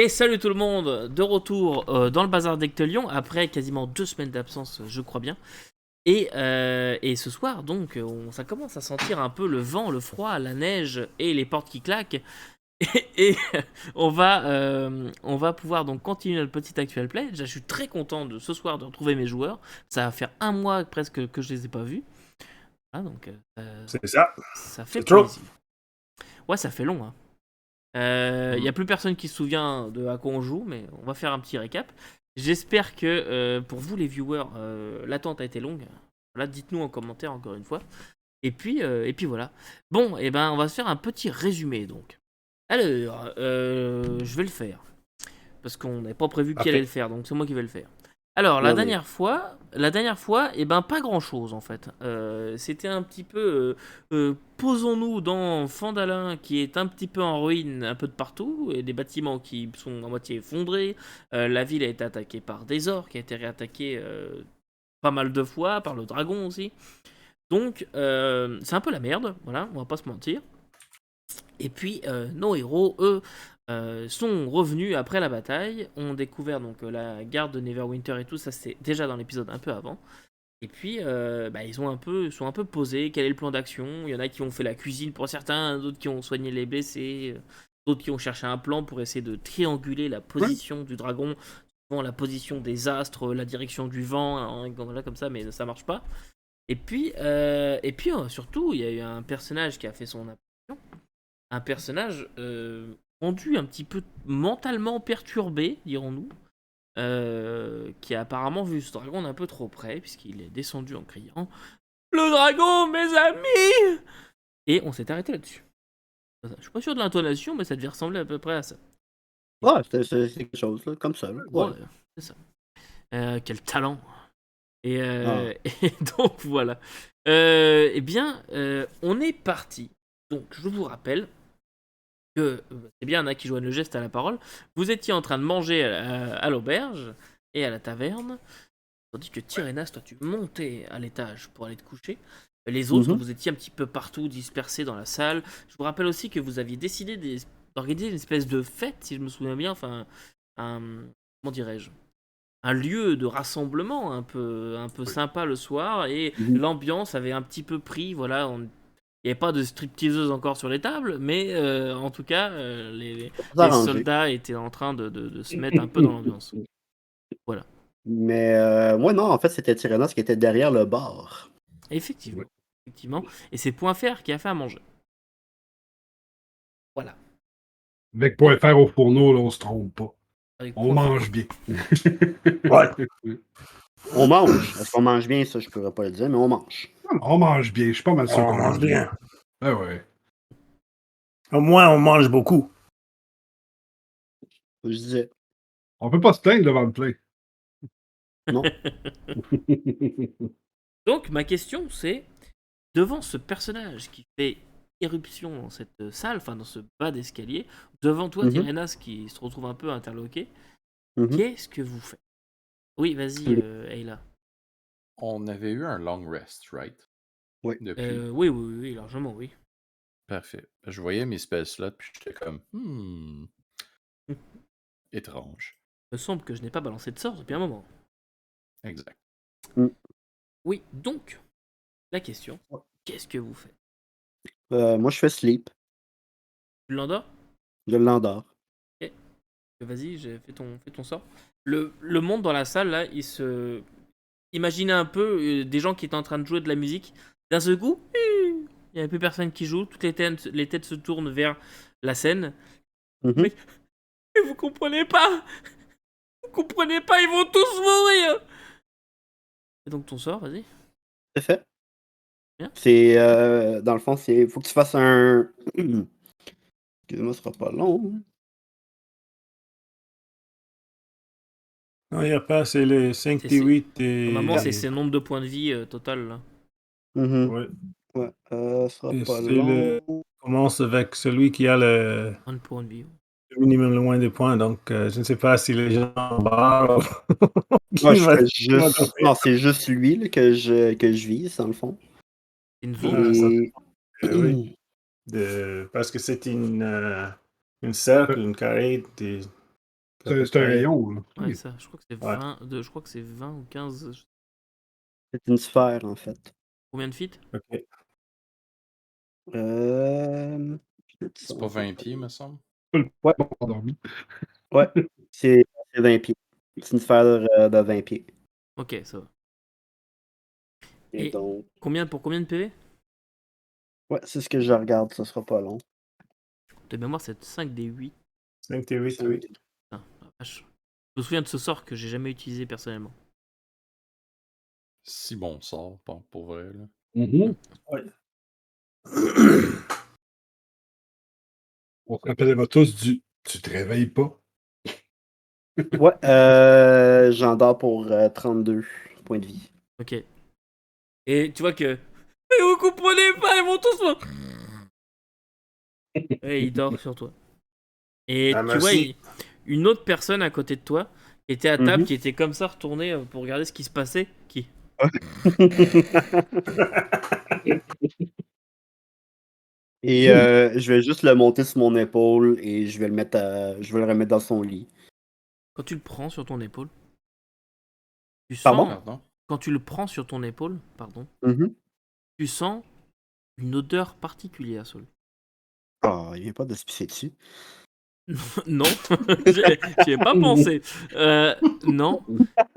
Et salut tout le monde, de retour dans le bazar d'Ectelion après quasiment 2 semaines d'absence, je crois bien. Et ce soir, donc, ça commence à sentir un peu le vent, le froid, la neige et les portes qui claquent. Et on va pouvoir donc continuer notre petite actual play. Déjà, je suis très content de ce soir de retrouver mes joueurs. Ça va faire un mois presque que je les ai pas vus. Ah, donc, C'est ça. ça fait C'est trop. plaisir. Ouais, ça fait long, hein. Il n'y a plus personne qui se souvient de à quoi on joue, mais on va faire un petit récap. J'espère que pour vous les viewers, l'attente a été longue. Voilà, dites-nous en commentaire encore une fois. Et puis voilà. Bon, et ben on va se faire un petit résumé donc. Alors, je vais le faire parce qu'on n'avait pas prévu qui allait le faire, donc c'est moi qui vais le faire. Alors la Vas-y. dernière fois, et ben pas grand chose en fait. C'était un petit peu, posons-nous dans Fandalin qui est un petit peu en ruine un peu de partout et des bâtiments qui sont à moitié effondrés. La ville a été attaquée par des orques, qui a été réattaquée pas mal de fois par le dragon aussi. Donc c'est un peu la merde, voilà, on va pas se mentir. Et puis nos héros, eux, sont revenus après la bataille, ont découvert donc la garde de Neverwinter et tout, ça c'est déjà dans l'épisode un peu avant. Et puis ils sont un peu posés, quel est le plan d'action. Il y en a qui ont fait la cuisine pour certains, d'autres qui ont soigné les blessés, d'autres qui ont cherché un plan pour essayer de trianguler la Ouais. position du dragon, la position des astres, la direction du vent, hein, voilà, comme ça, mais ça marche pas. Et puis surtout, il y a eu un personnage qui a fait son apparition, un personnage rendu un petit peu mentalement perturbé, dirons-nous, qui a apparemment vu ce dragon d'un peu trop près, puisqu'il est descendu en criant "Le dragon, mes amis!" Et on s'est arrêté là-dessus. Je suis pas sûr de l'intonation, mais ça devait ressembler à peu près à ça. Ouais, c'est quelque chose, là, comme ça. Là. Ouais. Ouais, c'est ça. Quel talent! Et, Ah. et donc voilà. Eh bien, on est parti. Donc, je vous rappelle que c'est bien Anna qui joigne le geste à la parole. Vous étiez en train de manger à l'auberge et à la taverne, tandis que Tyrénas, toi, tu montais à l'étage pour aller te coucher. Les autres, Mhm. vous étiez un petit peu partout, dispersés dans la salle. Je vous rappelle aussi que vous aviez décidé d'organiser une espèce de fête, si je me souviens bien, enfin, un, comment dirais-je, un lieu de rassemblement un peu sympa le soir, et Mhm. l'ambiance avait un petit peu pris, voilà, il n'y avait pas de stripteaseuses encore sur les tables, mais en tout cas, Faut les s'arranger. soldats étaient en train de se mettre un peu dans l'ambiance. Voilà. Mais moi, non, en fait, c'était Tyrannos qui était derrière le bar. Effectivement. Ouais. Effectivement. Et c'est Point Fer qui a fait à manger. Voilà. Avec Donc, point faire au fourneau, là, on se trompe pas. avec On Point Fer. mange bien. Ouais. On mange. Est-ce qu'on mange bien, ça, je pourrais pas le dire, mais on mange. On mange bien. Je suis pas mal sûr On qu'on mange mange bien. bien. Ah ouais. Au moins, on mange beaucoup. Je disais, On peut pas se plaindre devant le play. non. Donc, ma question, c'est, devant ce personnage qui fait éruption dans cette salle, enfin dans ce bas d'escalier, devant toi, Mhm. Tyrénas, qui se retrouve un peu interloqué, Mhm. qu'est-ce que vous faites? Oui, vas-y, Ayla. On avait eu un long rest, right? Oui. Depuis. Oui, oui, oui, largement, oui. Parfait. Je voyais mes spell slots, puis j'étais comme, étrange. Il me semble que je n'ai pas balancé de sort depuis un moment. Exact. Oui, donc, la question, qu'est-ce que vous faites? Moi, je fais sleep. Tu l'endors? Je l'endors. Ok. Vas-y, fais ton sort. Le monde dans la salle, là, il se... Imaginez un peu des gens qui étaient en train de jouer de la musique. D'un seul coup, il n'y a plus personne qui joue. Toutes les têtes se tournent vers la scène. Mhm. Mais, mais vous comprenez pas! Vous comprenez pas, ils vont tous mourir! Et donc ton sort, vas-y. C'est fait. Bien. C'est, dans le fond, c'est, faut que tu fasses un... Excuse-moi, ce sera pas long. Non, il n'y a pas, c'est les 58 Normalement, c'est et... le nombre de points de vie total, là. Mhm. Ouais. Ouais, ce sera Et pas c'est le... long. commence avec celui qui a le Un point de vie. minimum le moins de points. Donc, je ne sais pas si les gens en bas... Moi, qui je va... fais qui va juste... taper. Non, c'est juste lui là, que je vise, dans le fond. C'est une ville. Ah, ça, Et... oui. Parce que c'est une cercle, une carré. C'est un rayon, là. Ouais, ça, je crois que c'est Ouais. 20 ou 15. C'est une sphère, en fait. Combien de feet? Ok. C'est pas 20 pieds, me semble. Ouais. Bon, endormi. Ouais, c'est 20 pieds. C'est une sphère de 20 pieds. Ok, ça va. Et Et donc, pour combien de PV? ouais, c'est ce que je regarde, ça sera pas long. De mémoire, c'est 5 des 8. 5 T8, oui. Ah, la vache. Je me souviens de ce sort que j'ai jamais utilisé personnellement. Si bon sort, pour vrai. Là. Mhm. Ouais. On se rappellera tous du tu te réveilles pas. Ouais, j'en dors pour 32 points de vie. Ok. Et tu vois que. Mais vous comprenez pas, ils vont tous. Et il dort sur toi. Et Ah, tu vois, merci. une autre personne à côté de toi était à table, Mhm. qui était comme ça retournée pour regarder ce qui se passait. Qui? Et je vais juste le monter sur mon épaule et je vais je vais le remettre dans son lit. Quand tu le prends sur ton épaule, tu Pardon? sens. Pardon? Quand tu le prends sur ton épaule, pardon, Mhm. tu sens une odeur particulière sur lui. Ah, il vient pas de se pisser dessus. Non, j'y ai pas pensé. Non,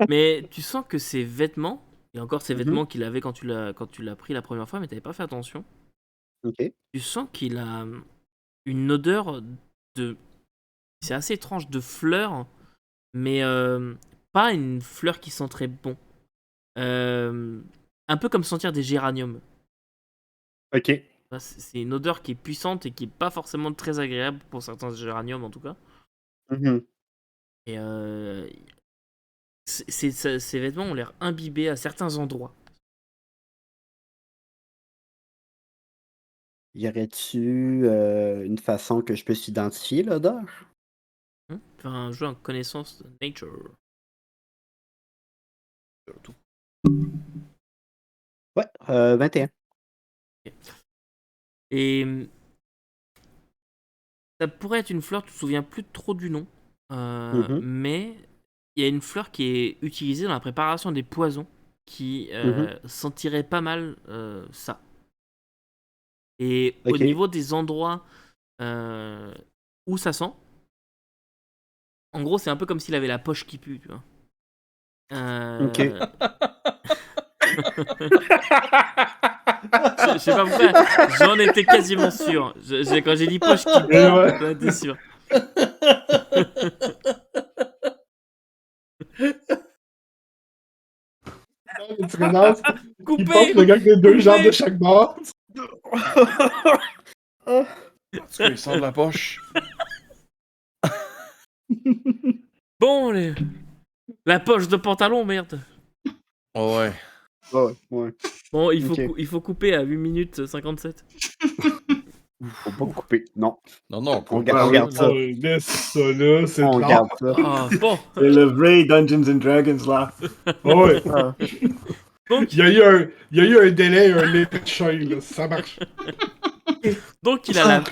mais tu sens que ses vêtements, et encore ces Mhm. vêtements qu'il avait quand tu l'as pris la première fois, mais t'avais pas fait attention. Ok. Tu sens qu'il a une odeur de, c'est assez étrange, de fleurs, mais pas une fleur qui sent très bon. Euh, un peu comme sentir des géraniums. Ok. C'est une odeur qui est puissante et qui est pas forcément très agréable pour certains géraniums en tout cas. Mhm. Et ces vêtements ont l'air imbibés à certains endroits. Y aurait-tu une façon que je puisse identifier l'odeur? Faire un jeu en connaissance de nature. Surtout. Ouais, 21. Et ça pourrait être une fleur, tu te souviens plus trop du nom, Mhm. mais il y a une fleur qui est utilisée dans la préparation des poisons qui Mhm. sentirait pas mal ça. Et au Ok. niveau des endroits euh, où ça sent, en gros, c'est un peu comme s'il avait la poche qui pue, tu vois. Ok. Je sais pas pourquoi, j'en étais quasiment sûr. Quand j'ai dit poche qui pue, Et ouais. j'en étais sûr. Tu regardes, il porte Coupé! le gars avec les deux Coupé! jambes de chaque bord. Ah. En tout cas, il sort de la poche. Bon, la poche de pantalon, merde. Oh ouais. Ouais, ouais. Bon, Ok. il faut couper à 8 minutes 57. Faut pas couper. Non. Non, non, On, coupe ga- pas on oui. garde ça. ça. Oh, laisse ça là, c'est On de garde l'art. ça. Ah, bon. C'est le vrai Dungeons and Dragons, là. Oh, ouais. Ah. Donc, Il y a eu un délai, un épée de chaîne, là. Ça marche.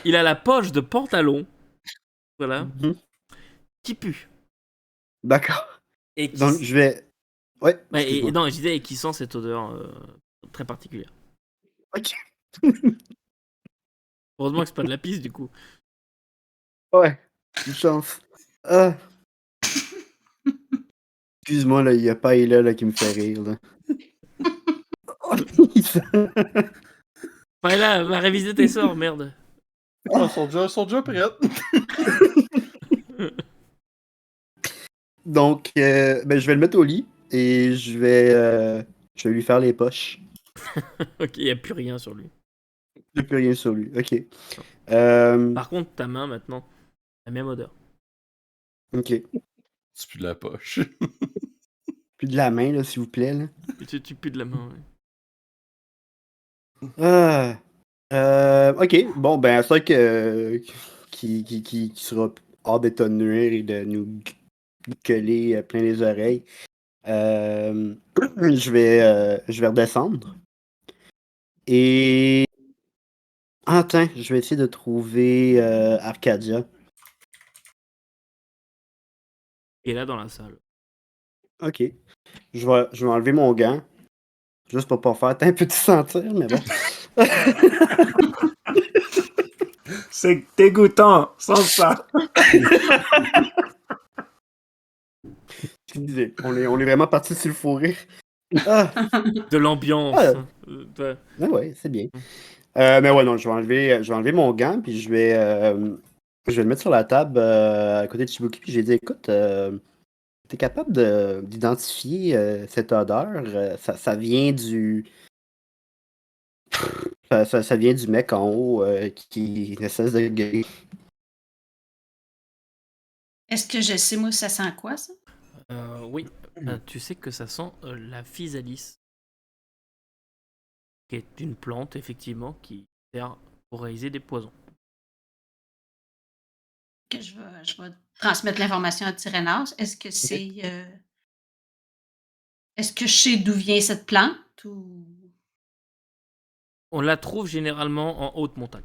il a la poche de pantalon, voilà, Mhm. qui pue. D'accord. Et qui, Donc, je vais. Ouais, ouais, excuse-moi. non, je disais, et qui sent cette odeur très particulière. Ok. Heureusement que c'est pas de la pisse, du coup. Ouais. Une chance. Ah. Excuse-moi, là, il y a pas là qui me fait rire, là. Enfin, là, va réviser tes sorts, merde. Oh, ils sont déjà prêts. Donc, ben, je vais le mettre au lit et je vais lui faire les poches. Ok, il y a plus rien sur lui. J'ai plus rien sur lui. Ok. Euh, Par contre, ta main, maintenant, la même odeur. ok. C'est plus de la poche. Plus de la main, là, s'il vous plaît, là. Tu pues de la main, ouais. Ah. Ok. Bon, ben, c'est vrai que qui sera hors d'état de nuire et de nous coller plein les oreilles. Je vais redescendre. Et. Ah, attends, je vais essayer de trouver Arcadia. est là dans la salle. Ok. Je vais enlever mon gant. Juste pour pas faire un petit sentir, mais bon. C'est dégoûtant, sans ça. Excusez, on est vraiment parti sur le fou rire. Ah, De l'ambiance. Ah. Ouais. ouais, c'est bien. Mais ouais, non, je vais enlever mon gant, puis je vais le mettre sur la table à côté de Chibuki, puis j'ai dit, écoute, t'es capable d'identifier cette odeur? Ça vient ça vient du mec en haut qui ne cesse de gueuler. Est-ce que je sais, moi, ça sent quoi, ça? Oui, tu sais que ça sent la physalis, qui est une plante, effectivement, qui sert pour réaliser des poisons. Que je vais transmettre l'information à Tyrénas. Est-ce que est-ce que je sais d'où vient cette plante ou. On la trouve généralement en haute montagne.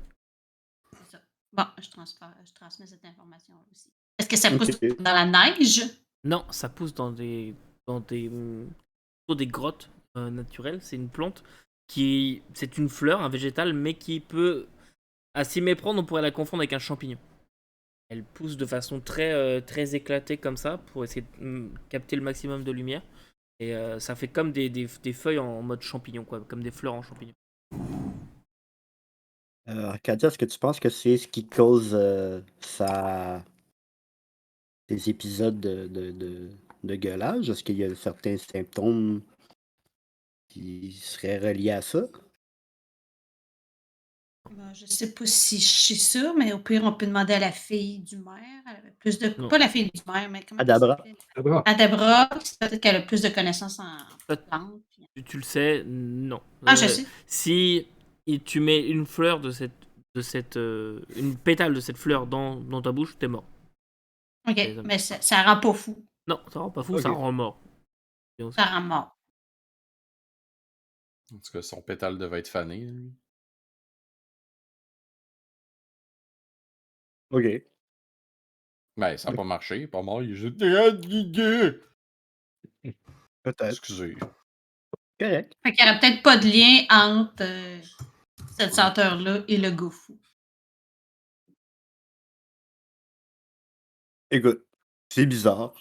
C'est ça. Bon, je transmets cette information aussi. Est-ce que ça pousse Ok. dans la neige? Non, ça pousse plutôt des grottes naturelles. C'est une plante c'est une fleur, un végétal, mais qui peut, à s'y méprendre, on pourrait la confondre avec un champignon. Elle pousse de façon très éclatée comme ça pour essayer de capter le maximum de lumière. Et ça fait comme des feuilles en mode champignon, quoi, comme des fleurs en champignon. Arcadia, est-ce que tu penses que c'est ce qui cause des épisodes de gueulage? Est-ce qu'il y a certains symptômes qui seraient reliés à ça? Ben, je sais pas si je suis sûre, mais au pire, on peut demander à la fille du maire. Elle avait plus de. Non. Pas la fille du maire, mais comment elle Adabra. s'appelle? Adabra. Adabra. Peut-être qu'elle a plus de connaissances en plantes. Tu le sais, non. Ah, je sais. Si tu mets une fleur une pétale de cette fleur dans ta bouche, t'es mort. OK, Les hommes. mais ça rend pas fou. Non, ça rend pas fou, Ok. ça rend mort. Ça rend mort. En tout cas, son pétale devait être fané, lui. Ok. Ben, ça n'a Ok. pas marché, il est pas mort, il est juste. Peut-être. Excusez. Correct. Fait qu'il n'y aurait peut-être pas de lien entre cette senteur-là et le gars fou. Écoute, c'est bizarre.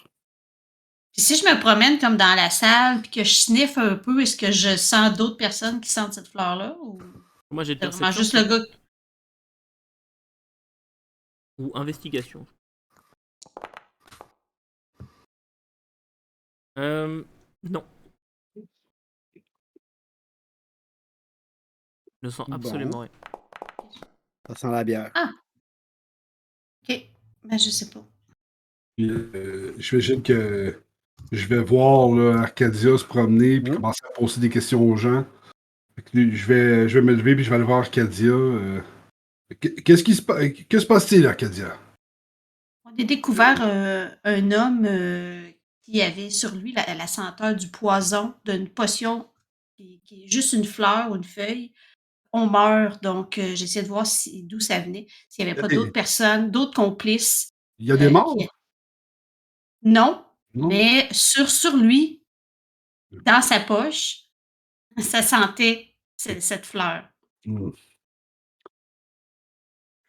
Puis si je me promène comme dans la salle puis que je sniffe un peu, est-ce que je sens d'autres personnes qui sentent cette fleur-là? Ou Moi, j'ai de c'est vraiment perception juste le gars. ou investigation. Non. Je ne sens Bon. absolument rien. Ça sent la bière. Ah! OK. Ben, je sais pas. Puis, j'imagine que je vais voir là, Arcadia se promener puis Mhm. commencer à poser des questions aux gens. Fait que je vais me lever puis je vais aller voir Arcadia. Que se passe-t-il, Arcadia? On a découvert un homme qui avait sur lui la senteur du poison d'une potion qui est juste une fleur ou une feuille. On meurt, donc j'essayais de voir d'où ça venait. S'il n'y avait pas d'autres personnes, d'autres complices. Il y a des morts? Qui. Non, Non? mais sur lui, dans sa poche, ça sentait cette fleur. Hmm.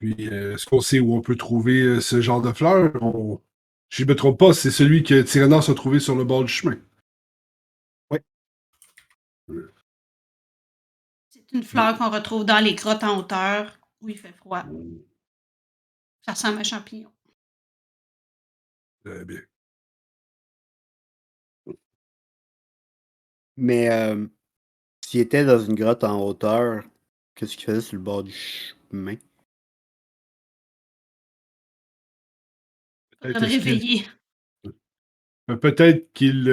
Puis, est-ce qu'on sait où on peut trouver ce genre de fleurs? Si je ne me trompe pas, c'est celui que Tyrannos a trouvé sur le bord du chemin. C'est une fleur qu'on retrouve dans les grottes en hauteur où il fait froid. Ça ressemble à un champignon. Très bien. Mais s'il était dans une grotte en hauteur, qu'est-ce qu'il faisait sur le bord du chemin? On va le réveiller. Peut-être qu'il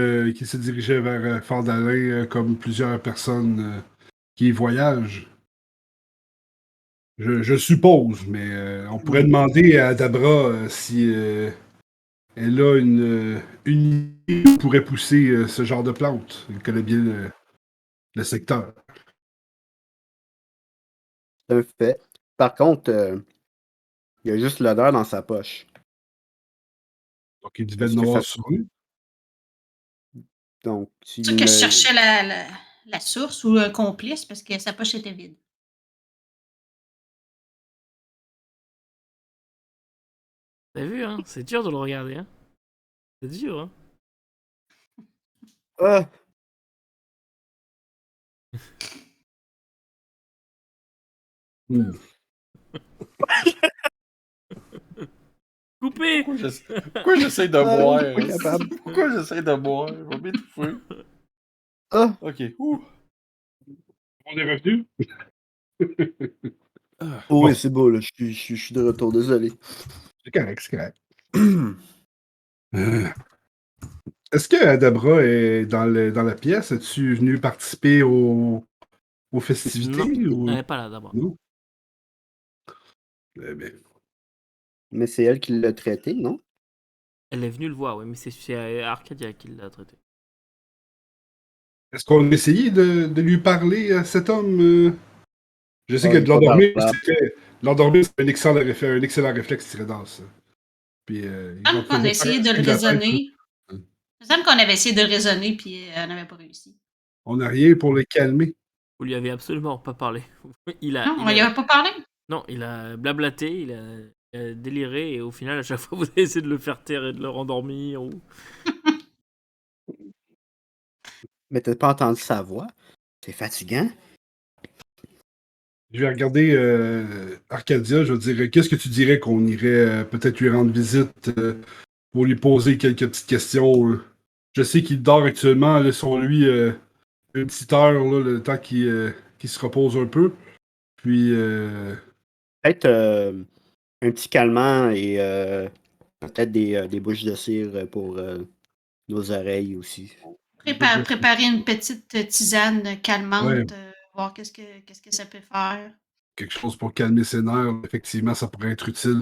se dirigeait vers Fandalin comme plusieurs personnes qui y voyagent. Je suppose, mais on pourrait demander à Dabra si elle a une idée où pourrait pousser ce genre de plante. Elle connaît bien le secteur. C'est un fait. Par contre, il y a juste l'odeur dans sa poche. Donc, il devait Est-ce en que avoir ça... sur lui. Donc, C'est sûr que je cherchais la source ou un complice parce que sa poche était vide. T'as vu, hein? C'est dur de le regarder, hein? C'est dur, hein? Ah! Hmm. Coupé! Pourquoi j'essaie de Ah, boire? je suis pas capable. Pourquoi j'essaie de boire? Je vais m'étouffer. Ah! Ok. Ouh. On est revenu? Oh, Bon, oui, c'est beau, là. Je suis de retour, désolé. c'est correct, c'est correct. Euh, Est-ce que Adabra est dans la pièce? Es-tu venu participer aux festivités? Non, Ou... elle est pas là d'abord. Non? Eh bien, Mais c'est elle qui l'a traité, non? Elle est venue le voir, oui, mais c'est Arcadia qui l'a traité. est-ce qu'on a essayé de lui parler à cet homme? Je sais Ah, que il est de pas parlable. l'endormir, c'est un excellent réflexe Tyrannos. Puis, Il me semble qu'on a essayé de le raisonner. Il me semble qu'on avait essayé de le raisonner puis on n'avait pas réussi. On n'a rien pour le calmer. Vous lui avez absolument pas parlé. Non, on n'y avait pas parlé. Non, il a blablaté, il a déliré, et au final, à chaque fois, vous avez essayé de le faire taire et de le rendormir. Ou... Mais t'as pas entendu sa voix? C'est fatigant. Je vais regarder Arcadia, je vais dire, qu'est-ce que tu dirais qu'on irait peut-être lui rendre visite pour lui poser quelques petites questions? Je sais qu'il dort actuellement, laissons-lui une petite heure, là, le temps qu'il se repose un peu. Puis, Peut-être un petit calmant et peut-être des bouches de cire pour nos oreilles aussi. Préparer une petite tisane calmante, Ouais. voir qu'est-ce que ça peut faire. Quelque chose pour calmer ses nerfs, effectivement, ça pourrait être utile.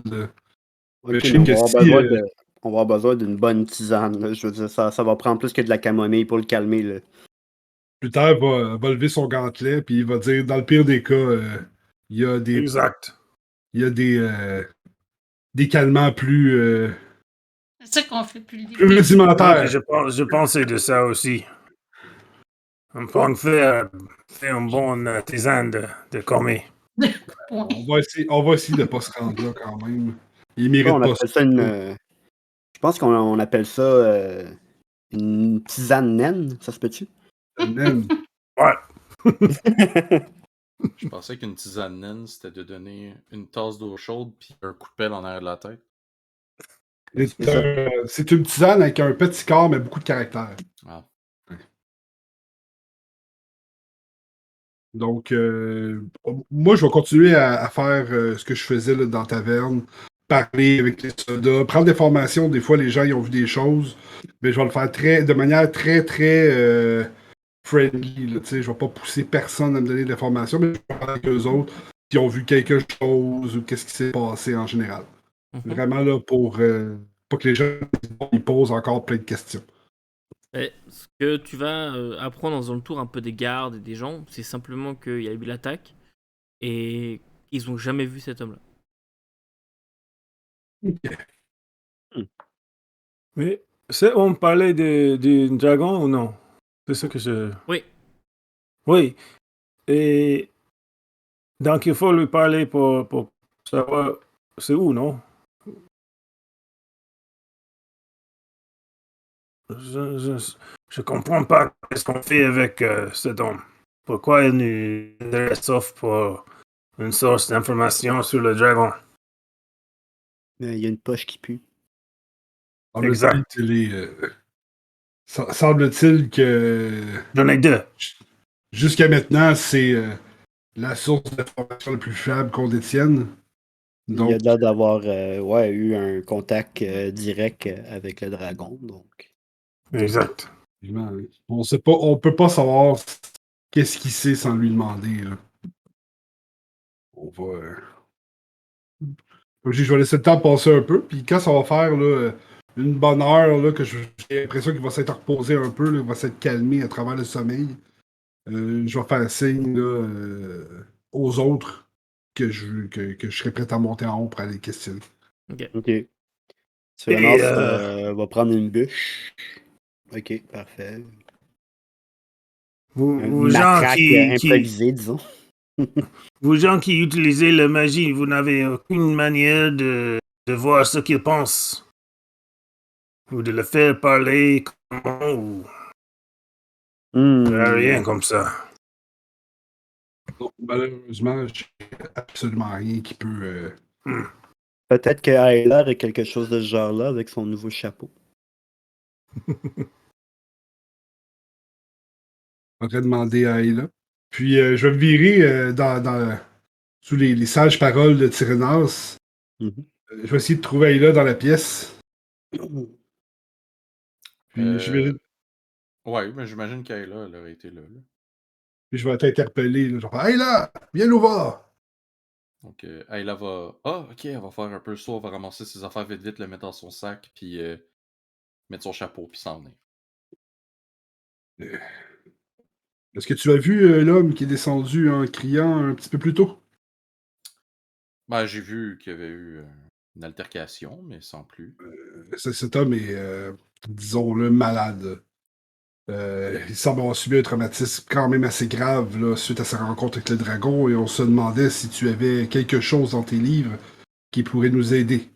Ok, Je mais sais que si, on va avoir besoin d'une bonne tisane, là. Je veux dire, ça va prendre plus que de la camomille pour le calmer, là. plus tard, va lever son gantelet, puis il va dire, dans le pire des cas, il y a Exact. il y a des calmants plus C'est ça qu'on fait plus plus Ouais, rudimentaires. je pensais de ça aussi. On fait une bonne tisane de commis. Point. On va essayer de pas se rendre là quand même. Il On mérite pas appelle ça. ça je pense qu'on appelle ça une tisane naine, ça se peut-tu? Même. Ouais. Je pensais qu'une tisane naine, c'était de donner une tasse d'eau chaude puis un coup de pelle en arrière de la tête. C'est une tisane avec un petit corps, mais beaucoup de caractère. Ah. Donc, moi, je vais continuer à faire ce que je faisais là, dans la taverne. Parler avec les soldats, prendre des formations. Des fois, les gens ils ont vu des choses. Mais je vais le faire de manière très, très friendly. Là, je ne vais pas pousser personne à me donner de l'information, mais je vais parler avec eux autres qui ont vu quelque chose ou qu'est-ce qui s'est passé en général. Vraiment là pour pas que les gens ils posent encore plein de questions. Ce que tu vas apprendre dans le tour un peu des gardes et des gens, c'est simplement qu'il y a eu l'attaque et ils ont jamais vu cet homme-là. Mais on parlait du dragon ou non? C'est ce que je... Oui. Oui. Et donc, il faut lui parler pour savoir c'est où, non? Je comprends pas ce qu'on fait avec cet homme. Pourquoi il nous laisse sauf pour une source d'information sur le dragon? Il y a une poche qui pue. Exact. Semble-t-il que J'en ai deux. jusqu'à maintenant, c'est la source d'information la plus fiable qu'on détienne. Donc, Il y a l'air d'avoir eu un contact direct avec le dragon. Donc. Exact. on sait pas, on peut pas savoir qu'est-ce qu'il sait sans lui demander. Là. On va. Je vais laisser le temps passer un peu, puis quand ça va faire là, une bonne heure, là, que j'ai l'impression qu'il va s'être reposé un peu, là, il va s'être calmé à travers le sommeil, je vais faire signe là, aux autres que je serais prêt à monter en haut pour aller questionner. Ok. Ok. Tyrannos va prendre une bûche. Ok, parfait. Vous Une gens matraque qui, improvisée, disons. vous gens qui utilisez la magie, vous n'avez aucune manière de voir ce qu'ils pensent. Ou de le faire parler comment, ou rien comme ça. Non, malheureusement, j'ai absolument rien qui peut. Peut-être que Ayla a quelque chose de ce genre-là avec son nouveau chapeau. En train de demander à Ayla. Puis je vais me virer sous les sages paroles de Tyrénas. Mhm. Je vais essayer de trouver Ayla dans la pièce. Puis Ouais, mais j'imagine qu'Ayla, elle aurait été là. puis je vais t'interpeller. Là, genre, Ayla, viens nous voir! Donc, Ayla va. Ah, ok, elle va faire un peu le saut, elle va ramasser ses affaires vite, vite, le mettre dans son sac, puis mettre son chapeau, puis s'en venir. Est-ce que tu as vu l'homme qui est descendu en criant un petit peu plus tôt? Ben, j'ai vu qu'il y avait eu une altercation, mais sans plus. Cet homme est, disons-le, malade. Il semble avoir subi un traumatisme quand même assez grave là, suite à sa rencontre avec le dragon et on se demandait si tu avais quelque chose dans tes livres qui pourrait nous aider.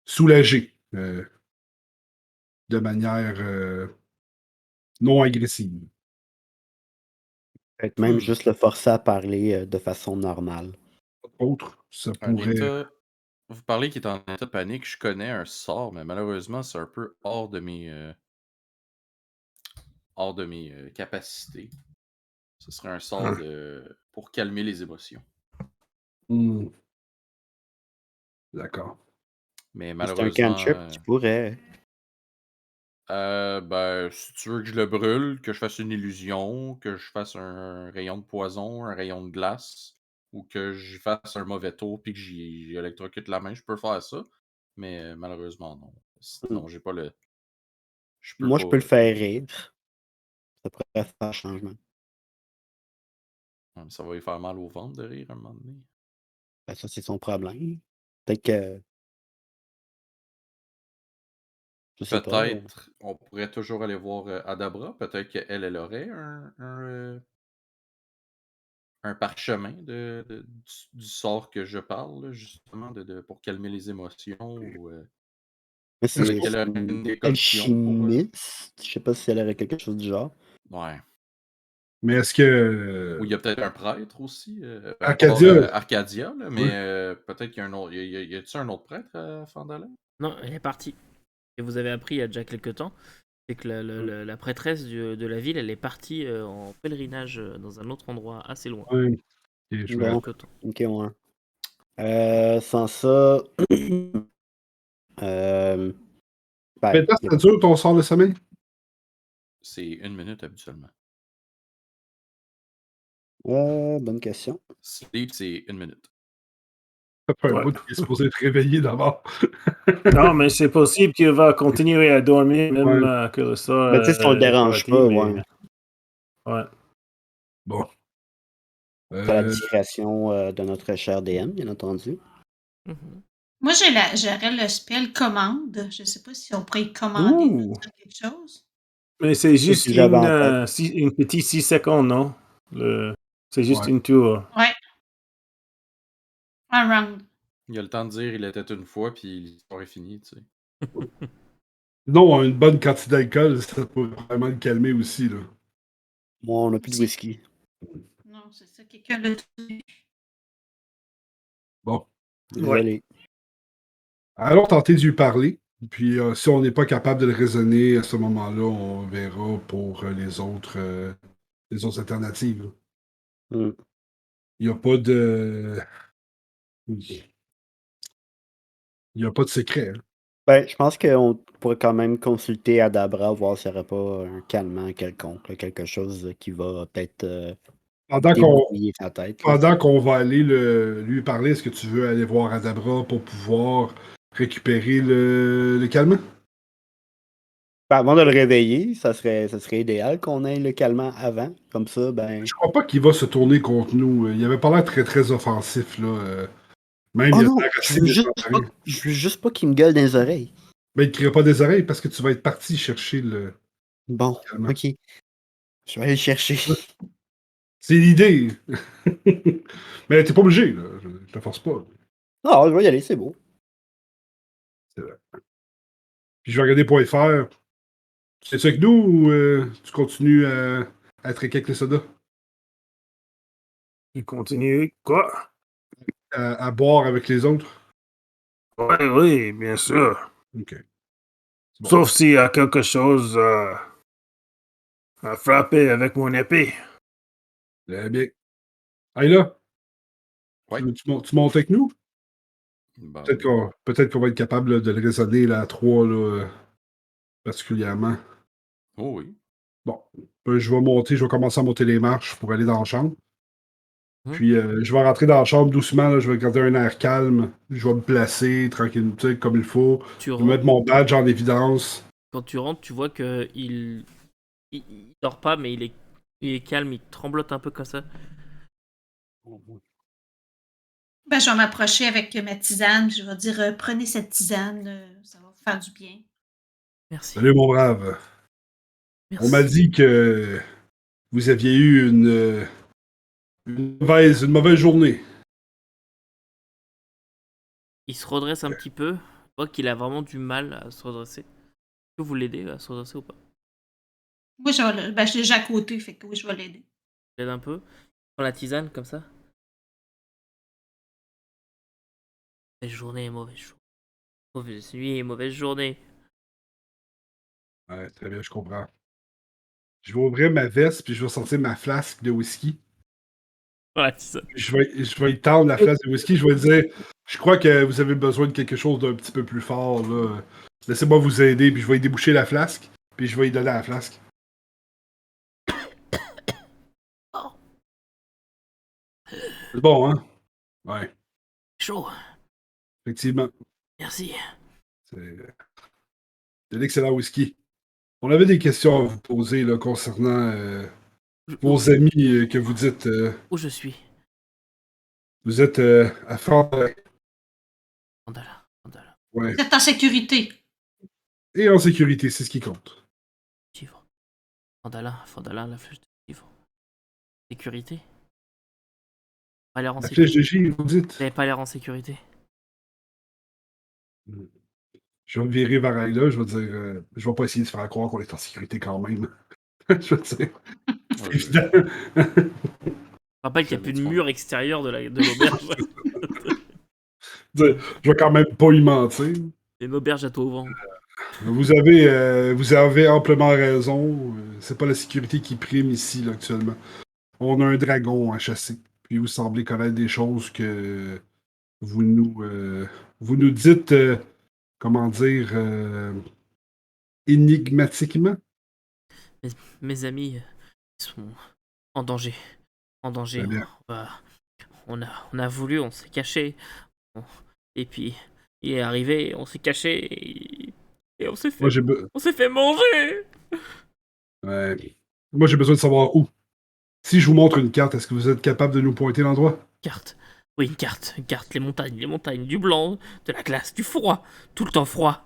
Soulager de manière non agressive. Peut-être même juste le forcer à parler de façon normale. Autre, ça Un pourrait. état. Vous parlez qu'il est en état de panique, je connais un sort, mais malheureusement, c'est un peu hors de mes capacités. Ce serait un sort pour calmer les émotions. Hmm. D'accord. Mais C'est un cantrip malheureusement, qui pourrait. ben, si tu veux que je le brûle, que je fasse une illusion, que je fasse un rayon de poison, un rayon de glace, ou que je fasse un mauvais tour puis que j'y électrocute la main, je peux faire ça. Mais malheureusement, non. Sinon, j'ai pas le. Je peux Moi, pas. je peux le faire rire. Ça pourrait faire un changement. Ça va lui faire mal au ventre de rire un moment donné. Ben, ça, c'est son problème. Peut-être que. Je sais pas. Peut-être, on pourrait toujours aller voir Adabra. Peut-être qu'elle aurait un parchemin du sort que je parle, là, justement, pour calmer les émotions. Ou, Mais Est-ce c'est peut-être qu'on- qu'elle aurait une une décoction pour. alchimiste. Je sais pas si elle aurait quelque chose du genre. Ouais. Mais est-ce que. Ou il y a peut-être un prêtre aussi. Arcadia. Pas, Arcadia, là, mais Ouais. peut-être qu'il y a un autre. Y a-t-il un autre prêtre à Fandalin? Non, elle est partie. Et vous avez appris il y a déjà quelques temps, c'est que la prêtresse de la ville, elle est partie en pèlerinage dans un autre endroit assez loin. Ouais. Ok, je Bon. Quelque temps. Ok, ouais. Sans ça. Ben, Combien de temps ça dure ton sort de sommeil? C'est 1 minute habituellement. bonne question. Sleep, c'est 1 minute. Ça fait un Ouais. bout qu'il est supposé être réveillé d'abord. Non, mais c'est possible qu'il va continuer à dormir, même Ouais. que le sort Mais tu sais, si on le est dérange parti, pas, mais... ouais. Ouais. Bon. C'est la discrétion de notre cher DM, bien entendu. Mhm. Moi, j'aurais le spell commande. Je sais pas si on pourrait y commander de Ouh! dire quelque chose. Mais c'est C'est ce juste que j'avais en tête. une petite 6 secondes, non? C'est juste Ouais. une tour. Ouais. Un round. Il a le temps de dire il était une fois, puis l'histoire est finie, tu sais. Non, une bonne quantité d'alcool, ça pourrait vraiment le calmer aussi, là. Moi, on n'a plus de whisky. Non, c'est ça. Quelqu'un l'a dit. Bon. Désolé. Allons tenter de lui parler. Puis si on n'est pas capable de le raisonner à ce moment-là, on verra pour les autres alternatives. Mm. Il n'y a pas de. Il n'y a pas de secret. Hein. Ben, je pense qu'on pourrait quand même consulter Adabra, voir s'il n'y aurait pas un calmant quelconque, là, quelque chose qui va peut-être débrouiller sa tête. Là. Pendant qu'on va aller lui parler, est-ce que tu veux aller voir Adabra pour pouvoir récupérer le calmant? Ben, avant de le réveiller, ça serait idéal qu'on ait le calmant avant. Comme ça, ben. Je crois pas qu'il va se tourner contre nous. Il avait pas l'air très très offensif. Là. Même Oh il a non, l'air assez détendu. je veux juste pas qu'il me gueule dans les oreilles. Mais il te criera pas des oreilles parce que tu vas être parti chercher le Bon, calmant. ok. Je vais aller le chercher. C'est l'idée. Mais t'es pas obligé, là. Je te force pas. Non, je vais y aller, c'est beau. C'est vrai. Puis je vais regarder pour y faire. Tu es avec nous ou tu continues à traquer avec les sodas? Il continue. Quoi? À boire avec les autres? Oui, oui, bien sûr. Ok. Bon. Sauf s'il y a quelque chose à frapper avec mon épée. Très bien. Aïe là, Ouais. tu montes avec nous? Ben, Peut-être qu'on va être capable là, de le raisonner là, à 3 là, particulièrement. oh oui. Bon, je vais commencer à monter les marches pour aller dans la chambre. Mhm. Puis je vais rentrer dans la chambre doucement, là, je vais garder un air calme, je vais me placer tranquille, tu sais, comme il faut. Tu Je vais rentres, mettre mon badge en évidence. quand tu rentres, tu vois que il dort pas, mais il est calme, il tremblote un peu comme ça. Ben, je vais m'approcher avec ma tisane. Je vais dire prenez cette tisane, ça va vous faire du bien. Merci. Salut mon brave. On m'a Merci. dit que vous aviez eu une mauvaise journée. Il se redresse un petit peu. Tu vois qu'il a vraiment du mal à se redresser. Est-ce que vous l'aidez à se redresser ou pas? Moi, je suis déjà à côté, fait que oui, je vais l'aider. L'aide un peu. Prends la tisane comme ça. Mauvaise journée, mauvaise journée. Mauvaise nuit, mauvaise journée. Ouais, très bien, je comprends. Je vais ouvrir ma veste, puis je vais sortir ma flasque de whisky. Prends la tisane. Puis je vais y tendre la flasque de whisky. Je vais dire, je crois que vous avez besoin de quelque chose d'un petit peu plus fort, là. Laissez-moi vous aider, puis je vais y déboucher la flasque, puis je vais y donner la flasque. Oh, C'est bon, hein? Ouais, chaud. effectivement. Merci. C'est de l'excellent whisky. On avait des questions à vous poser là, concernant Où, vos amis que vous dites. où je suis? Vous êtes à Fort. Fandala, Fandala. Ouais. Vous êtes en sécurité. Et en sécurité, c'est ce qui compte. Givre. Fandala, la flèche de givre. Sécurité? Pas l'air en La flèche sécurité. de givre, vous dites? Vous avez pas l'air en sécurité. Je vais me virer vers Ayla, je vais dire, je vais pas essayer de faire croire qu'on est en sécurité quand même. Je veux dire, c'est Ouais, évident. Je rappelle qu'il n'y a plus de mur extérieur de l'auberge. Je vais quand même pas y mentir. C'est une auberge à taux au vent. Vous avez amplement raison. C'est pas la sécurité qui prime ici, là, actuellement. On a un dragon à chasser. Puis vous semblez connaître des choses que vous nous, vous nous dites, comment dire, énigmatiquement. Mes amis sont en danger. En danger. Très bien. On a voulu, on s'est caché. Et puis, il est arrivé, on s'est caché. Et Moi, on s'est fait manger. ouais. Moi, j'ai besoin de savoir où. Si je vous montre une carte, est-ce que vous êtes capable de nous pointer l'endroit? Carte. Oui, une carte. Les montagnes, du blanc, de la glace, du froid. Tout le temps froid.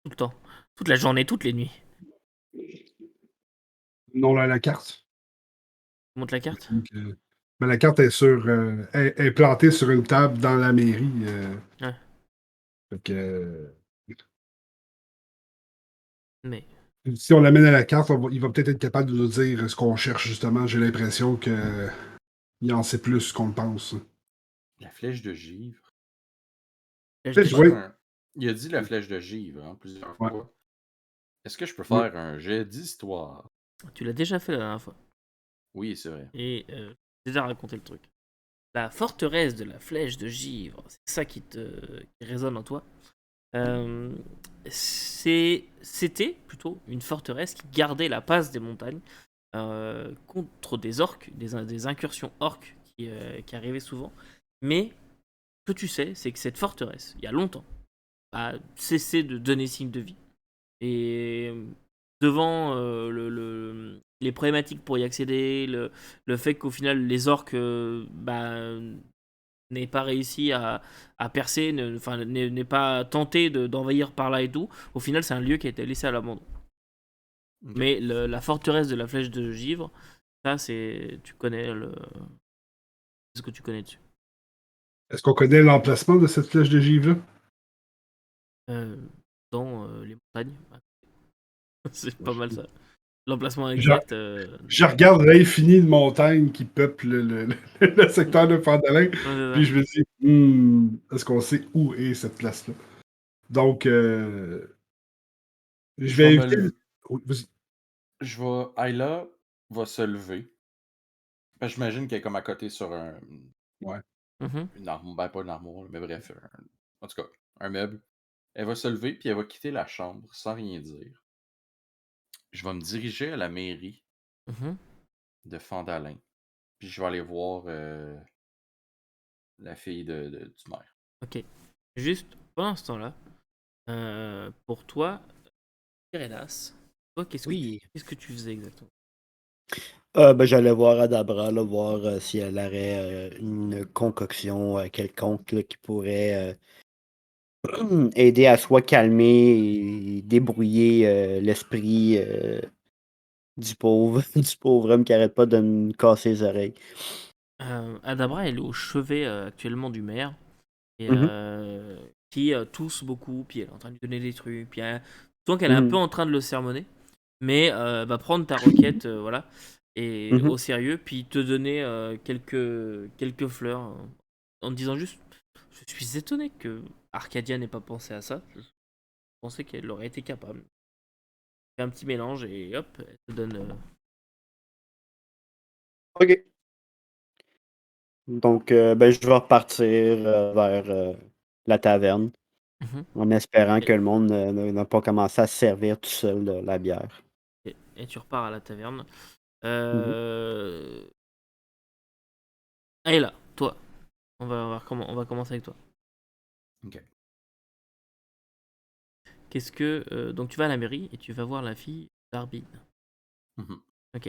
Tout le temps. Toute la journée, toutes les nuits. Non, là, la carte. Tu montres la carte? Donc, ben, la carte est est plantée sur une table dans la mairie. Ouais. Fait que, Mais si on l'amène à la carte, il va peut-être être capable de nous dire ce qu'on cherche, justement. J'ai l'impression que il en sait plus qu'on le pense. La flèche de givre. là, je Flèche, dis, oui. Il a dit la flèche de givre plusieurs Ouais. fois. Est-ce que je peux Oui. faire un jet d'histoire? tu l'as déjà fait la dernière fois. Oui, c'est vrai. Et j'ai déjà raconté le truc. La forteresse de la flèche de givre, c'est ça qui résonne en toi. C'était plutôt une forteresse qui gardait la passe des montagnes contre des orques, des incursions orques qui arrivaient souvent. Mais ce que tu sais, c'est que cette forteresse, il y a longtemps, a cessé de donner signe de vie. Et devant les problématiques pour y accéder, le fait qu'au final les orques n'ait pas réussi à percer, enfin, n'ait pas tenté d'envahir par là et tout. Au final, c'est un lieu qui a été laissé à l'abandon. Ok. Mais la forteresse de la flèche de givre, ça, c'est. Tu connais ce que tu connais dessus. Est-ce qu'on connaît l'emplacement de cette flèche de givre-là? Euh, dans les montagnes. C'est pas Je- mal ça. L'emplacement Je, exact. je regarde l'infini de montagnes qui peuplent le secteur de Fandalin, Ouais, c'est puis ça. je me dis, est-ce qu'on sait où est cette place-là? Donc, je Je vais vais me éviter. lever. Oui, vas-y. Ayla va se lever. Ben, j'imagine qu'elle est comme à côté sur Ouais. Mhm. une armoire. Ben, pas une armoire, mais bref. En tout cas, un meuble. Elle va se lever, puis elle va quitter la chambre sans rien dire. Je vais me diriger à la mairie Mhm. de Fandalin. Puis je vais aller voir la fille du maire. Ok. Juste pendant ce temps-là, pour toi, Irenas, toi, Oui. qu'est-ce que tu faisais exactement? Ben, j'allais voir Adabra, là, voir si elle aurait une concoction quelconque là, qui pourrait aider à soit calmer et débrouiller l'esprit du pauvre, du pauvre homme qui arrête pas de me casser les oreilles. Adabra, elle est au chevet actuellement du maire, et Mhm, qui tousse beaucoup, puis elle est en train de lui donner des trucs, puis donc elle est un peu mhm, en train de le sermonner, mais va prendre ta requête, voilà, et mhm. au sérieux, puis te donner quelques fleurs, en te disant juste, je suis étonné que Arcadia n'ait pas pensé à ça. Je pensais qu'elle aurait été capable. Fait un petit mélange et hop, elle te donne. OK. Donc, ben, je vais repartir vers la taverne Mhm. en espérant et, que le monde n'a pas commencé à se servir tout seul de la bière. et tu repars à la taverne. Mhm. Allez là, toi. On va commencer avec toi. Ok. Qu'est-ce que donc tu vas à la mairie et tu vas voir la fille d'Arbin. Mhm. Ok.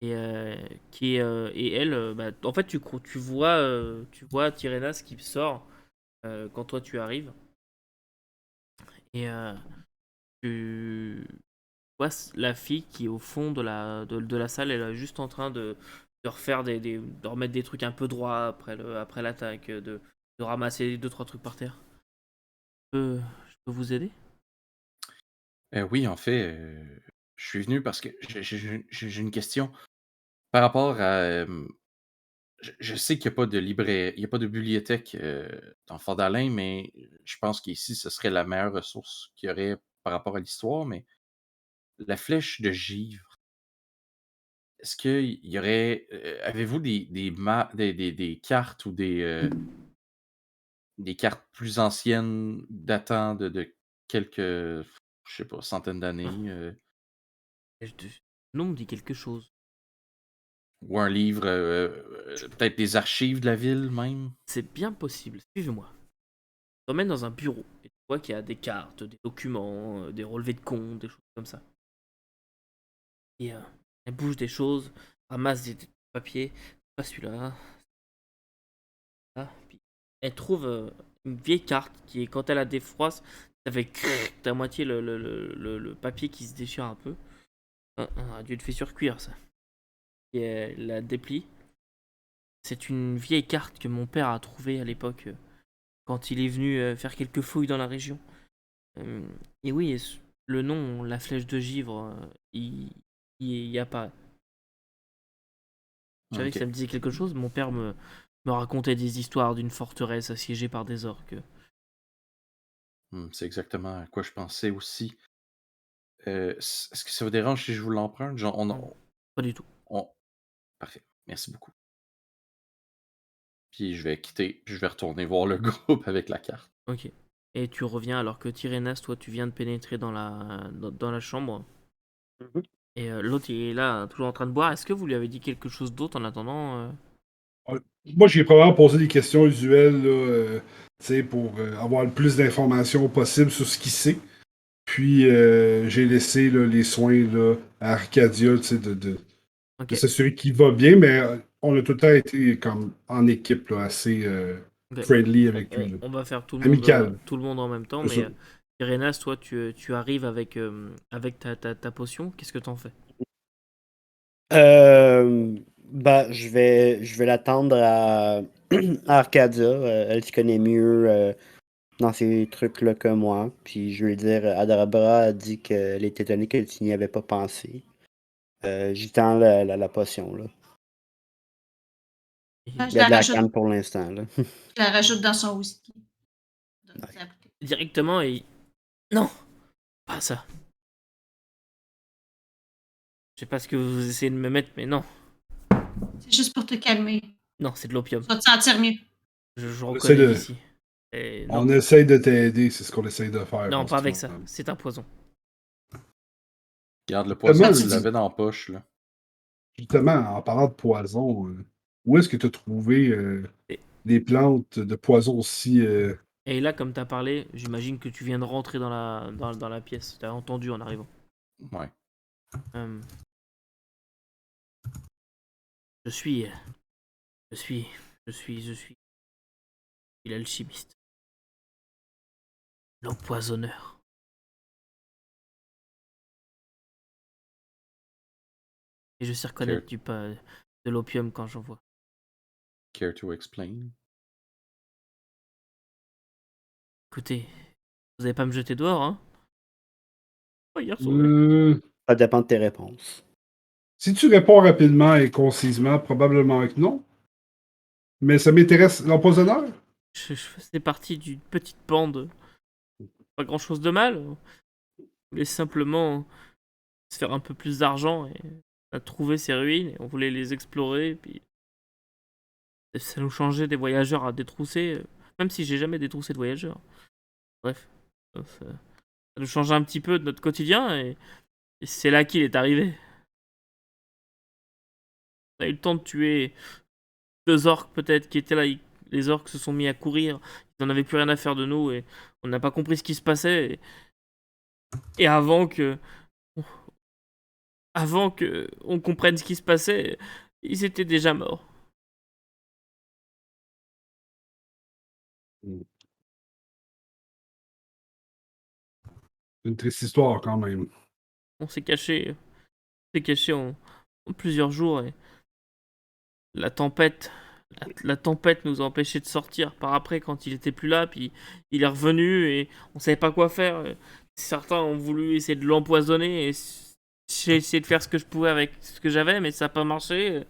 Et et elle, bah, en fait tu vois Tyrénas qui sort quand toi tu arrives et tu vois la fille qui est au fond de la salle, elle est juste en train de refaire de remettre des trucs un peu droits après l'attaque, de ramasser deux trois trucs par terre. Je peux vous aider? Oui, en fait, je suis venu parce que j'ai une question. Par rapport à. Je sais qu'il n'y a pas de il n'y a pas de bibliothèque dans Fandalin, mais je pense qu'ici, ce serait la meilleure ressource qu'il y aurait par rapport à l'histoire. Mais la flèche de givre, est-ce qu'il y aurait. Avez-vous des cartes ou des cartes plus anciennes datant de quelques, je sais pas, centaines d'années Le nom me dit quelque chose. ou un livre, peut-être des archives de la ville même? C'est bien possible. Suivez-moi. Je t'emmène dans un bureau et tu vois qu'il y a des cartes, des documents, des relevés de compte, des choses comme ça. Et elle bouge des choses, ramasse des papiers. Pas celui-là. Ah, puis elle trouve une vieille carte qui est quand elle a des froisses, ça fait à moitié le papier qui se déchire un peu. A dû être fait surcuire ça. Et elle la déplie. C'est une vieille carte que mon père a trouvée à l'époque quand il est venu faire quelques fouilles dans la région. Euh, et oui, le nom, la flèche de givre, il apparaît. Je savais que Ok. ça me disait quelque chose. Mon père me racontait des histoires d'une forteresse assiégée par des orques. C'est exactement à quoi je pensais aussi. Est-ce que ça vous dérange si je vous l'emprunte? Genre, Non, pas du tout. on- Parfait. Merci beaucoup. Puis je vais quitter, puis je vais retourner voir le groupe avec la carte. Ok. Et tu reviens alors que Tyrénas, toi, tu viens de pénétrer dans la chambre. Mhm. Et l'autre, il est là, toujours en train de boire. Est-ce que vous lui avez dit quelque chose d'autre en attendant Moi, j'ai probablement posé des questions usuelles là, tu sais, pour avoir le plus d'informations possible sur ce qu'il sait. Puis, j'ai laissé là, les soins là, à Arcadia tu sais, de Ok. s'assurer qu'il va bien, mais On a tout le temps été comme en équipe, là, assez Ok. friendly avec lui. Là. On va faire Amical. tout le monde en même temps, C'est mais ça. Irenas, toi, tu arrives avec ta potion. Qu'est-ce que t'en fais? Je vais l'attendre à Arcadia. Elle s'y connaît mieux dans ces trucs-là que moi. Puis je vais lui dire, Adarabra a dit qu'elle était étonnée que tu n'y avais pas pensé. J'y tends la potion, là. Ah, Il y a de la canne pour l'instant, là. je la rajoute dans son whisky. Dans sa bouteille. Directement et... Non! Pas ça. Je sais pas ce que vous essayez de me mettre, mais non. C'est juste pour te calmer. Non, c'est de l'opium. Tu vas te sentir mieux. Je On reconnais essaie de- d'ici. Et non, On essaye de t'aider, c'est ce qu'on essaye de faire. non, en pas ce avec ça. moment. C'est un poison. Garde le poison, Comment je tu l'avais dans la poche, là. Justement, en parlant de poison, où est-ce que tu as trouvé Et- des plantes de poison aussi Et là, comme t'as parlé, j'imagine que tu viens de rentrer dans la pièce. T'as entendu en arrivant. Ouais. Euh, Je suis... Je suis... Je suis l'alchimiste. L'empoisonneur. Et je sais reconnaître de l'opium quand j'en vois. Care to explain? Écoutez, vous allez pas me jeter dehors, hein? Oh, hier, Ça dépend de tes réponses. Si tu réponds rapidement et concisement, probablement que non. Mais ça m'intéresse. L'empoisonneur? je faisais partie d'une petite bande. Pas grand chose de mal. On voulait simplement se faire un peu plus d'argent et on a trouvé ces ruines et on voulait les explorer. Puis ça nous changeait des voyageurs à détrousser. Même si j'ai jamais détroussé de voyageurs. Bref, ça nous changeait un petit peu de notre quotidien et c'est là qu'il est arrivé. On a eu le temps de tuer 2 orques peut-être qui étaient là. Les orques se sont mis à courir. Ils n'en avaient plus rien à faire de nous et on n'a pas compris ce qui se passait. Et avant que on comprenne ce qui se passait, ils étaient déjà morts. C'est une triste histoire quand même. On s'est caché en plusieurs jours et la tempête, la tempête nous a empêchés de sortir par après quand il était plus là. Puis il est revenu et on savait pas quoi faire. Certains ont voulu essayer de l'empoisonner et j'ai essayé de faire ce que je pouvais avec ce que j'avais, mais ça n'a pas marché.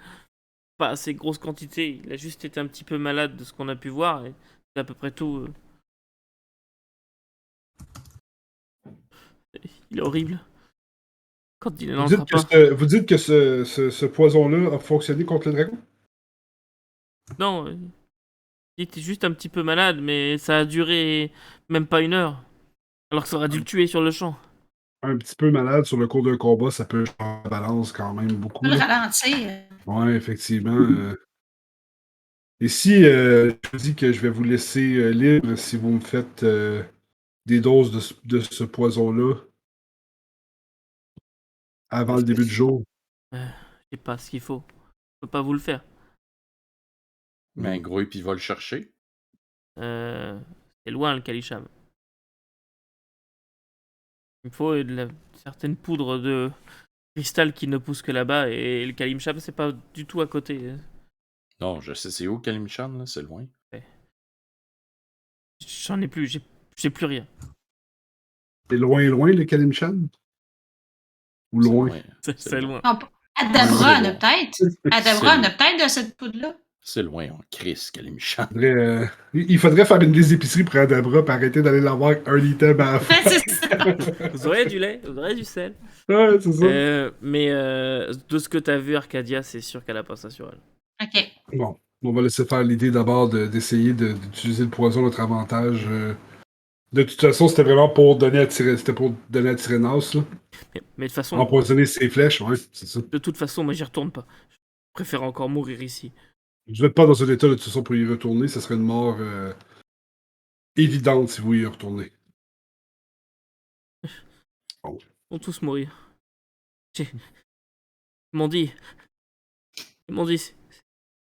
Pas assez grosse quantité. Il a juste été un petit peu malade de ce qu'on a pu voir et c'est à peu près tout. Il est horrible. Quand il n'entre pas. Vous dites que ce poison-là a fonctionné contre le dragon? Non, il était juste un petit peu malade, mais ça a duré même pas 1 heure. Alors que ça aurait dû le tuer sur le champ. Un petit peu malade sur le cours d'un combat, ça peut changer la balance quand même beaucoup. Tu peux le Là. ralentir. Ouais, effectivement. Et si je vous dis que je vais vous laisser libre si vous me faites des doses de ce poison-là avant le début du jour? Je sais pas ce qu'il faut. Je peux pas vous le faire. Mais un gros, puis il va le chercher. C'est loin le Kalisham. Il me faut certaines poudres de cristal qui ne poussent que là-bas et le Kalimsham c'est pas du tout à côté. Non, je sais c'est où Kalimshan, là, c'est loin. J'en ai plus, j'ai plus rien. C'est loin, loin, le Kalimshan? Ou C'est loin? loin. C'est loin. Non, Adabra en Ouais, a peut-être. Adabra en a peut-être de cette poudre-là. C'est loin, on crisse Kalimshan. Il faudrait faire une liste d'épicerie pour Adabra pour arrêter d'aller l'avoir un item à la fois. C'est ça. Vous aurez du lait, vous aurez du sel. Ouais, c'est ça. Mais de ce que t'as vu, Arcadia, c'est sûr qu'elle a pas ça sur elle. OK. Bon, on va laisser faire l'idée d'abord d'essayer d'utiliser le poison à notre avantage. De toute façon, c'était vraiment pour donner à Tyrénas, là. Mais de toute façon, Empoisonner ses flèches, ouais, c'est ça. de toute façon, moi j'y retourne pas. Je préfère encore mourir ici. Vous n'êtes pas dans un état de toute façon pour y retourner, ça serait une mort évidente si vous y retournez. Bon. Ils vont tous mourir. Ils m'ont dit.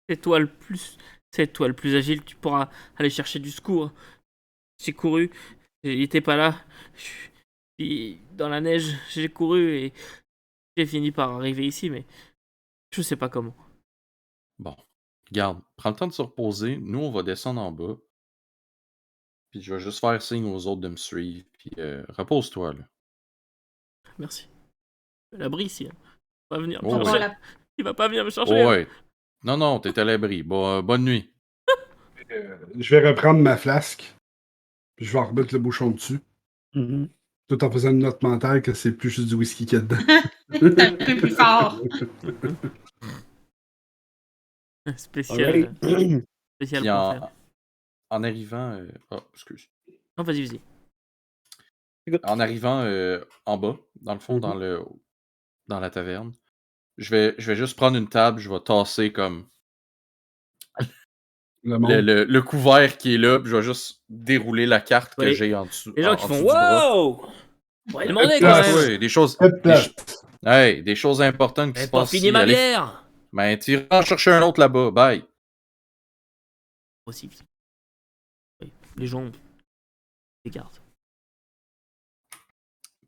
C'est toi le plus. C'est toi le plus agile, tu pourras aller chercher du secours. J'ai couru, il était pas là. Dans la neige, j'ai couru et j'ai fini par arriver ici, mais je sais pas comment. Bon, regarde, prends le temps de se reposer. Nous, on va descendre en bas. Puis je vais juste faire signe aux autres de me suivre. Puis repose-toi, là. Merci. L'abri ici. Il va pas venir me Oh, On va oui. chercher. Il va pas venir me chercher. Oh, ouais. Non, non, t'es à l'abri. Bonne nuit. Je vais reprendre ma flasque. Puis je vais en remettre le bouchon dessus. Mhm. Tout en faisant une note mentale que c'est plus juste du whisky qu'il y a dedans. Un peu plus fort. Spécial. Alrighty. Spécial Puis pour faire. en arrivant. Oh, excuse. Non, vas-y. En arrivant en bas, dans le fond, dans la taverne, je vais juste prendre une table, je vais tasser comme Le monde. le couvert qui est là, puis je vais juste dérouler la carte que Ouais, j'ai en dessous. Les gens en qui dessous font du bras. wow! On va demander quand place. même. Ouais, des choses. Faites place. Hey, des choses importantes qui J'ai se pas passent fini ici. ma Allez, bière! ben, tu iras en chercher un autre là-bas. Bye. Aussi. Oui, les gens. Les cartes.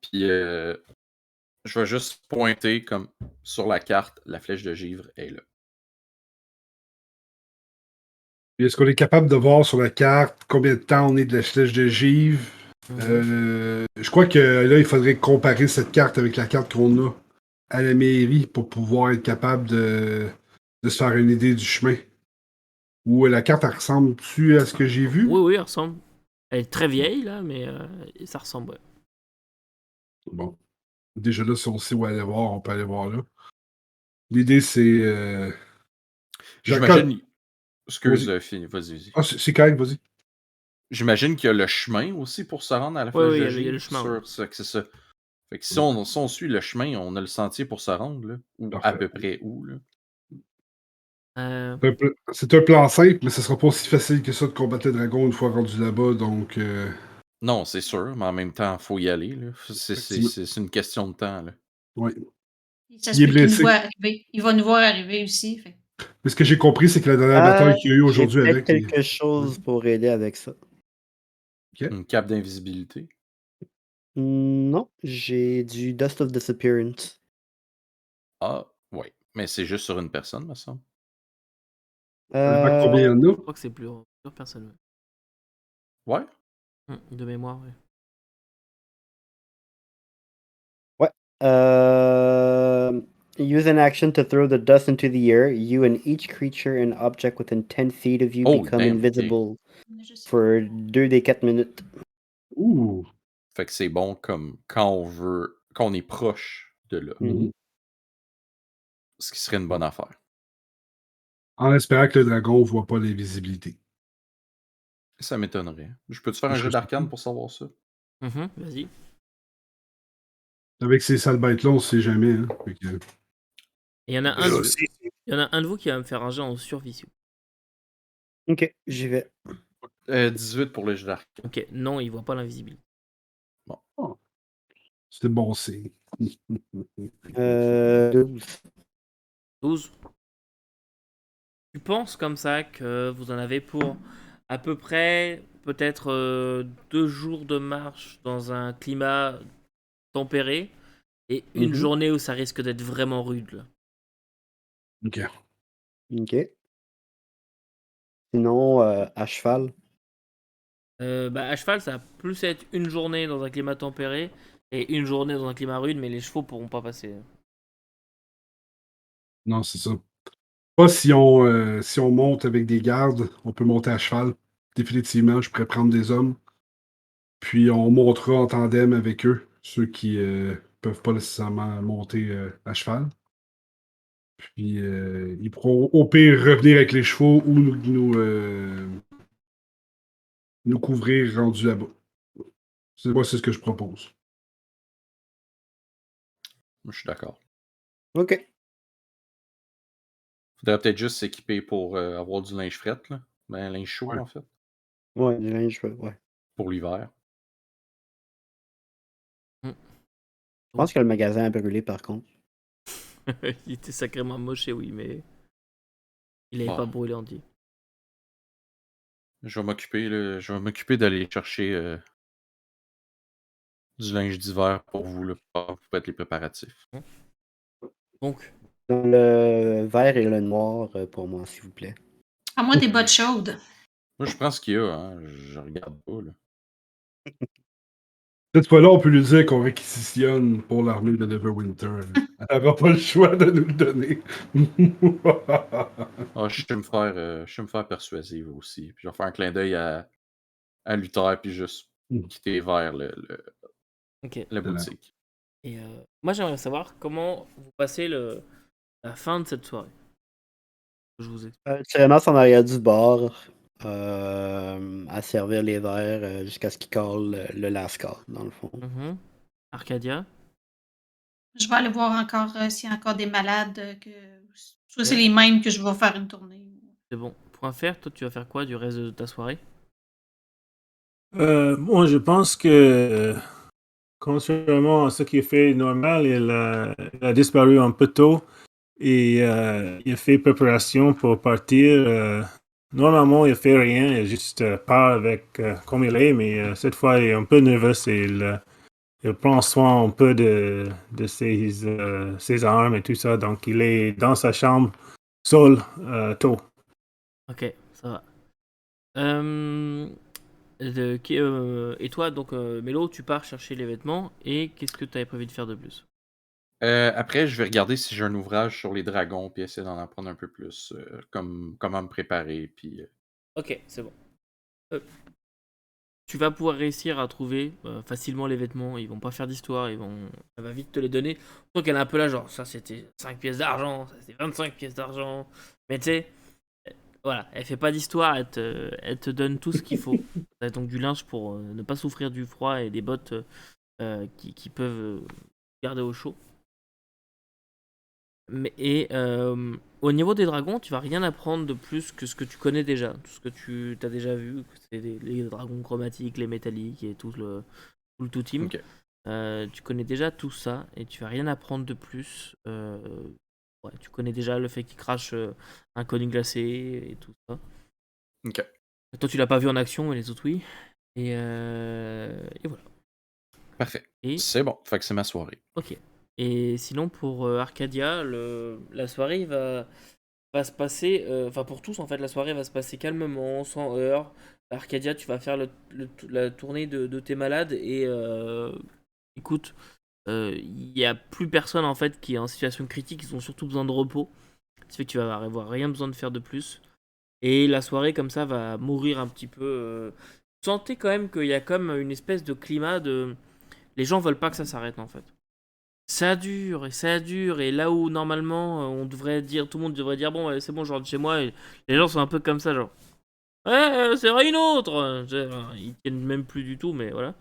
Puis je vais juste pointer comme sur la carte, la flèche de givre est là. Puis est-ce qu'on est capable de voir sur la carte combien de temps on est de la flèche de givre? Je crois que là, il faudrait comparer cette carte avec la carte qu'on a à la mairie pour pouvoir être capable de se faire une idée du chemin. Ou la carte, elle ressemble-tu à ce que j'ai vu? Oui, elle ressemble. Elle est très vieille, là, mais ça ressemble, ouais. Bon. Déjà là, si on sait où aller voir, on peut aller voir là. L'idée, c'est... J'imagine. Excuse, Vas-y. Fini, vas-y. Ah, c'est correct, vas-y. J'imagine qu'il y a le chemin aussi pour se rendre à la Oui, flèche oui, de il y a le givre. chemin. Ouais. C'est ça. Fait que si on suit le chemin, on a le sentier pour se rendre, là. Ou à Parfait. peu près où, là. C'est un plan simple, mais ce sera pas aussi facile que ça de combattre les dragons une fois rendu là-bas, donc... Non, c'est sûr, mais en même temps, il faut y aller, là. Effectivement. C'est une question de temps, là. Oui. Ça Il se est peut qu'il nous blessé. voit arriver. Il va nous voir arriver aussi. Fait. Mais ce que j'ai compris, c'est que la dernière bataille qu'il y a eu J'ai aujourd'hui peut-être avec... quelque chose pour aider avec ça. Une cape d'invisibilité. Non, j'ai du Dust of Disappearance. Ah, ouais. Mais c'est juste sur une personne, me semble. Ça dépend combien il y en a. Je crois que c'est plusieurs personnes. Ouais. De mémoire, ouais. Use an action to throw the dust into the air. You and each creature and object within 10 feet of you Oh, become damn, invisible for 2 des 4 minutes. Ouh! Fait que c'est bon comme quand on est proche de là. Mhm. Ce qui serait une bonne affaire. En espérant que le dragon ne voit pas l'invisibilité. Ça m'étonnerait. Je peux-tu faire un Je jeu sais d'arcane pas. pour savoir ça? Vas-y. Avec ces sales bêtes-là, on ne sait jamais. Hein. Fait que... Il y en a un. 18. Il y en a un de vous qui va me faire un jet en survie. s'il vous Ok, j'y vais. 18 pour le jeu d'arcane. plaît. Ok, non, il voit pas l'invisibilité. C'est bon signe. 12. 12. Tu penses comme ça que vous en avez pour à peu près peut-être 2 jours de marche dans un climat tempéré et une journée où ça risque d'être vraiment rude. Là. OK. Ok. Sinon, à cheval. À cheval, ça va plus être une journée dans un climat tempéré et une journée dans un climat rude, mais les chevaux pourront pas passer. Non, c'est ça. Pas si on monte avec des gardes, on peut monter à cheval. Définitivement, je pourrais prendre des hommes. Puis on montera en tandem avec eux, ceux qui peuvent pas nécessairement monter à cheval. Puis ils pourront au pire revenir avec les chevaux ou nous couvrir rendus là-bas. Moi, c'est ce que je propose. Je suis d'accord. Ok. Faudrait peut-être juste s'équiper pour avoir du linge fret, là. Ben, linge chaud, Ouais. en fait. Ouais, du linge, ouais. Pour l'hiver. Je pense que le magasin a brûlé par contre. Il était sacrément moche, et oui, mais. Il n'avait Bon, pas brûlé entier. je vais m'occuper d'aller chercher du linge d'hiver pour vous, là, pour faire les préparatifs. Donc, Dans le vert et le noir pour moi, s'il vous plaît. À moins des bottes chaudes. Moi, je prends ce qu'il y a, hein. Je regarde pas, là. Cette fois-là, on peut lui dire qu'on réquisitionne pour l'armée de Neverwinter. Elle n'aura pas le choix de nous le donner. Ah, je sais me faire persuasive aussi. Puis je vais faire un clin d'œil à Luther, puis juste quitter vers ok. la boutique. Et moi, j'aimerais savoir comment vous passez la fin de cette soirée. Je vous explique. Tu ramasses en arrière du bar à servir les verres jusqu'à ce qu'ils callent le last call, dans le fond. Mhm. Arcadia. Je vais aller voir encore s'il y a encore des malades. Soit c'est Ouais. les mêmes que je vais faire une tournée. C'est bon. Point faire, toi, tu vas faire quoi du reste de ta soirée? Moi, je pense que, contrairement à ce qui est fait normal, il a disparu un peu tôt et il a fait préparation pour partir. Normalement, il fait rien, il juste part avec comme il est, mais cette fois, il est un peu nerveux et il prend soin un peu de ses armes et tout ça. Donc, il est dans sa chambre, seul, tôt. Ok, ça va. Et toi, donc, Mélo, tu pars chercher les vêtements et qu'est-ce que tu avais prévu de faire de plus? Après, je vais regarder si j'ai un ouvrage sur les dragons, puis essayer d'en apprendre un peu plus, comme comment me préparer, puis... Ok, c'est bon. Tu vas pouvoir réussir à trouver facilement les vêtements. Ils vont pas faire d'histoire, elle va vite te les donner. Donc qu'elle est un peu là, genre, ça c'était 5 pièces d'argent, ça c'était 25 pièces d'argent. Mais tu sais, voilà, elle fait pas d'histoire, elle te donne tout ce qu'il faut. Ça, donc du linge pour ne pas souffrir du froid et des bottes qui peuvent garder au chaud. Au niveau des dragons, tu vas rien apprendre de plus que ce que tu connais déjà. Tout ce que tu as déjà vu, c'est les dragons chromatiques, les métalliques et tout le tout team. Ok. Tu connais déjà tout ça et tu vas rien apprendre de plus. Ouais, tu connais déjà le fait qu'il crache un conique glacé et tout ça. Ok. Toi, tu l'as pas vu en action, mais les autres, oui. Et voilà. Parfait. Et C'est bon. Fait que c'est ma soirée. ok. Et sinon, pour Arcadia, la soirée va se passer, enfin pour tous en fait, la soirée va se passer calmement, sans heurts. Arcadia, tu vas faire la tournée de tes malades et écoute, il n'y a plus personne en fait qui est en situation critique, ils ont surtout besoin de repos. Ça fait que tu vas avoir rien besoin de faire de plus. Et la soirée comme ça va mourir un petit peu. Vous sentez quand même qu'il y a comme une espèce de climat de... Les gens veulent pas que ça s'arrête en fait. Ça dure, et là où normalement on devrait dire, tout le monde devrait dire bon, ouais, c'est bon, je rentre chez moi, et les gens sont un peu comme ça, genre ouais, c'est vrai une autre. Ils tiennent même plus du tout, mais voilà.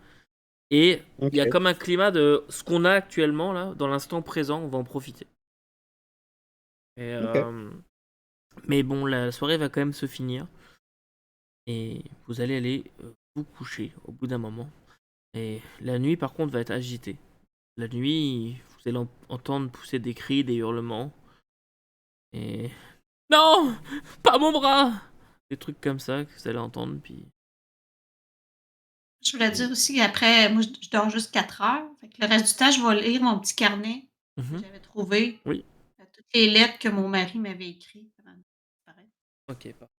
Et il y a Ok. comme un climat de ce qu'on a actuellement là, dans l'instant présent, on va en profiter. Et, Ok. mais bon, la soirée va quand même se finir, et vous allez aller vous coucher au bout d'un moment. Et la nuit, par contre, va être agitée. La nuit, vous allez entendre pousser des cris, des hurlements. Et... Non! Pas mon bras! Des trucs comme ça que vous allez entendre, puis... Je voulais dire aussi qu'après, moi, je dors juste 4 heures. Fait que le reste du temps, je vais lire mon petit carnet que Mhm. j'avais trouvé. Oui. Toutes les lettres que mon mari m'avait écrites avant de disparaître. Ok, parfait.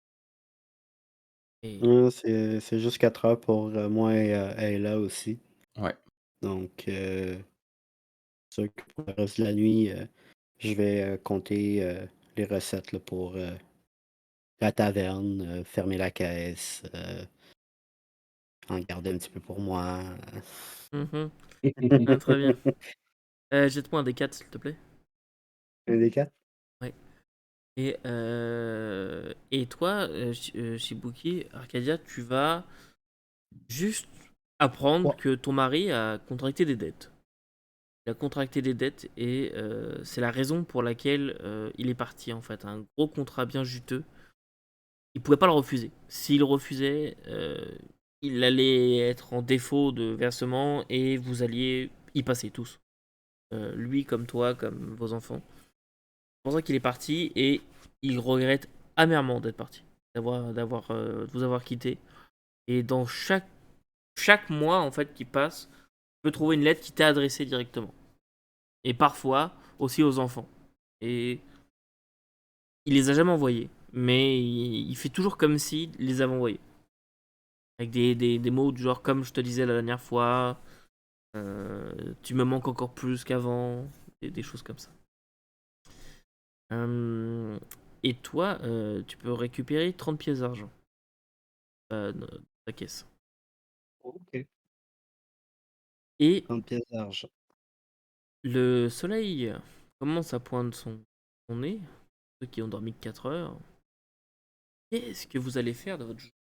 Et... C'est juste 4 heures pour moi et Ayla aussi. Ouais. Donc, sûr que pour le reste de la nuit, je vais compter les recettes là, pour la taverne, fermer la caisse, en garder un petit peu pour moi. Mhm. Ah, très bien. Jette-moi un des 4 s'il te plaît. Un des quatre? Ouais. Et toi, Shibuki, Arcadia, tu vas juste apprendre Ouais. que ton mari a contracté des dettes. Il a contracté des dettes et c'est la raison pour laquelle il est parti en fait. Un gros contrat bien juteux. Il pouvait pas le refuser. S'il refusait, il allait être en défaut de versement et vous alliez y passer tous. Lui comme toi, comme vos enfants. C'est pour ça qu'il est parti et il regrette amèrement d'être parti, de vous avoir quitté. Et dans chaque mois en fait qui passe, tu peux trouver une lettre qui t'est adressée directement. Et parfois aussi aux enfants. Et il les a jamais envoyés, mais il fait toujours comme s'il les avait envoyés. Avec des mots du genre comme je te disais la dernière fois, tu me manques encore plus qu'avant, des choses comme ça. Et toi, tu peux récupérer 30 pièces d'argent dans ta caisse. Ok. Et 30 pièces d'argent. le soleil commence à poindre son nez, ceux qui ont dormi que 4 heures. Qu'est-ce que vous allez faire de votre journée?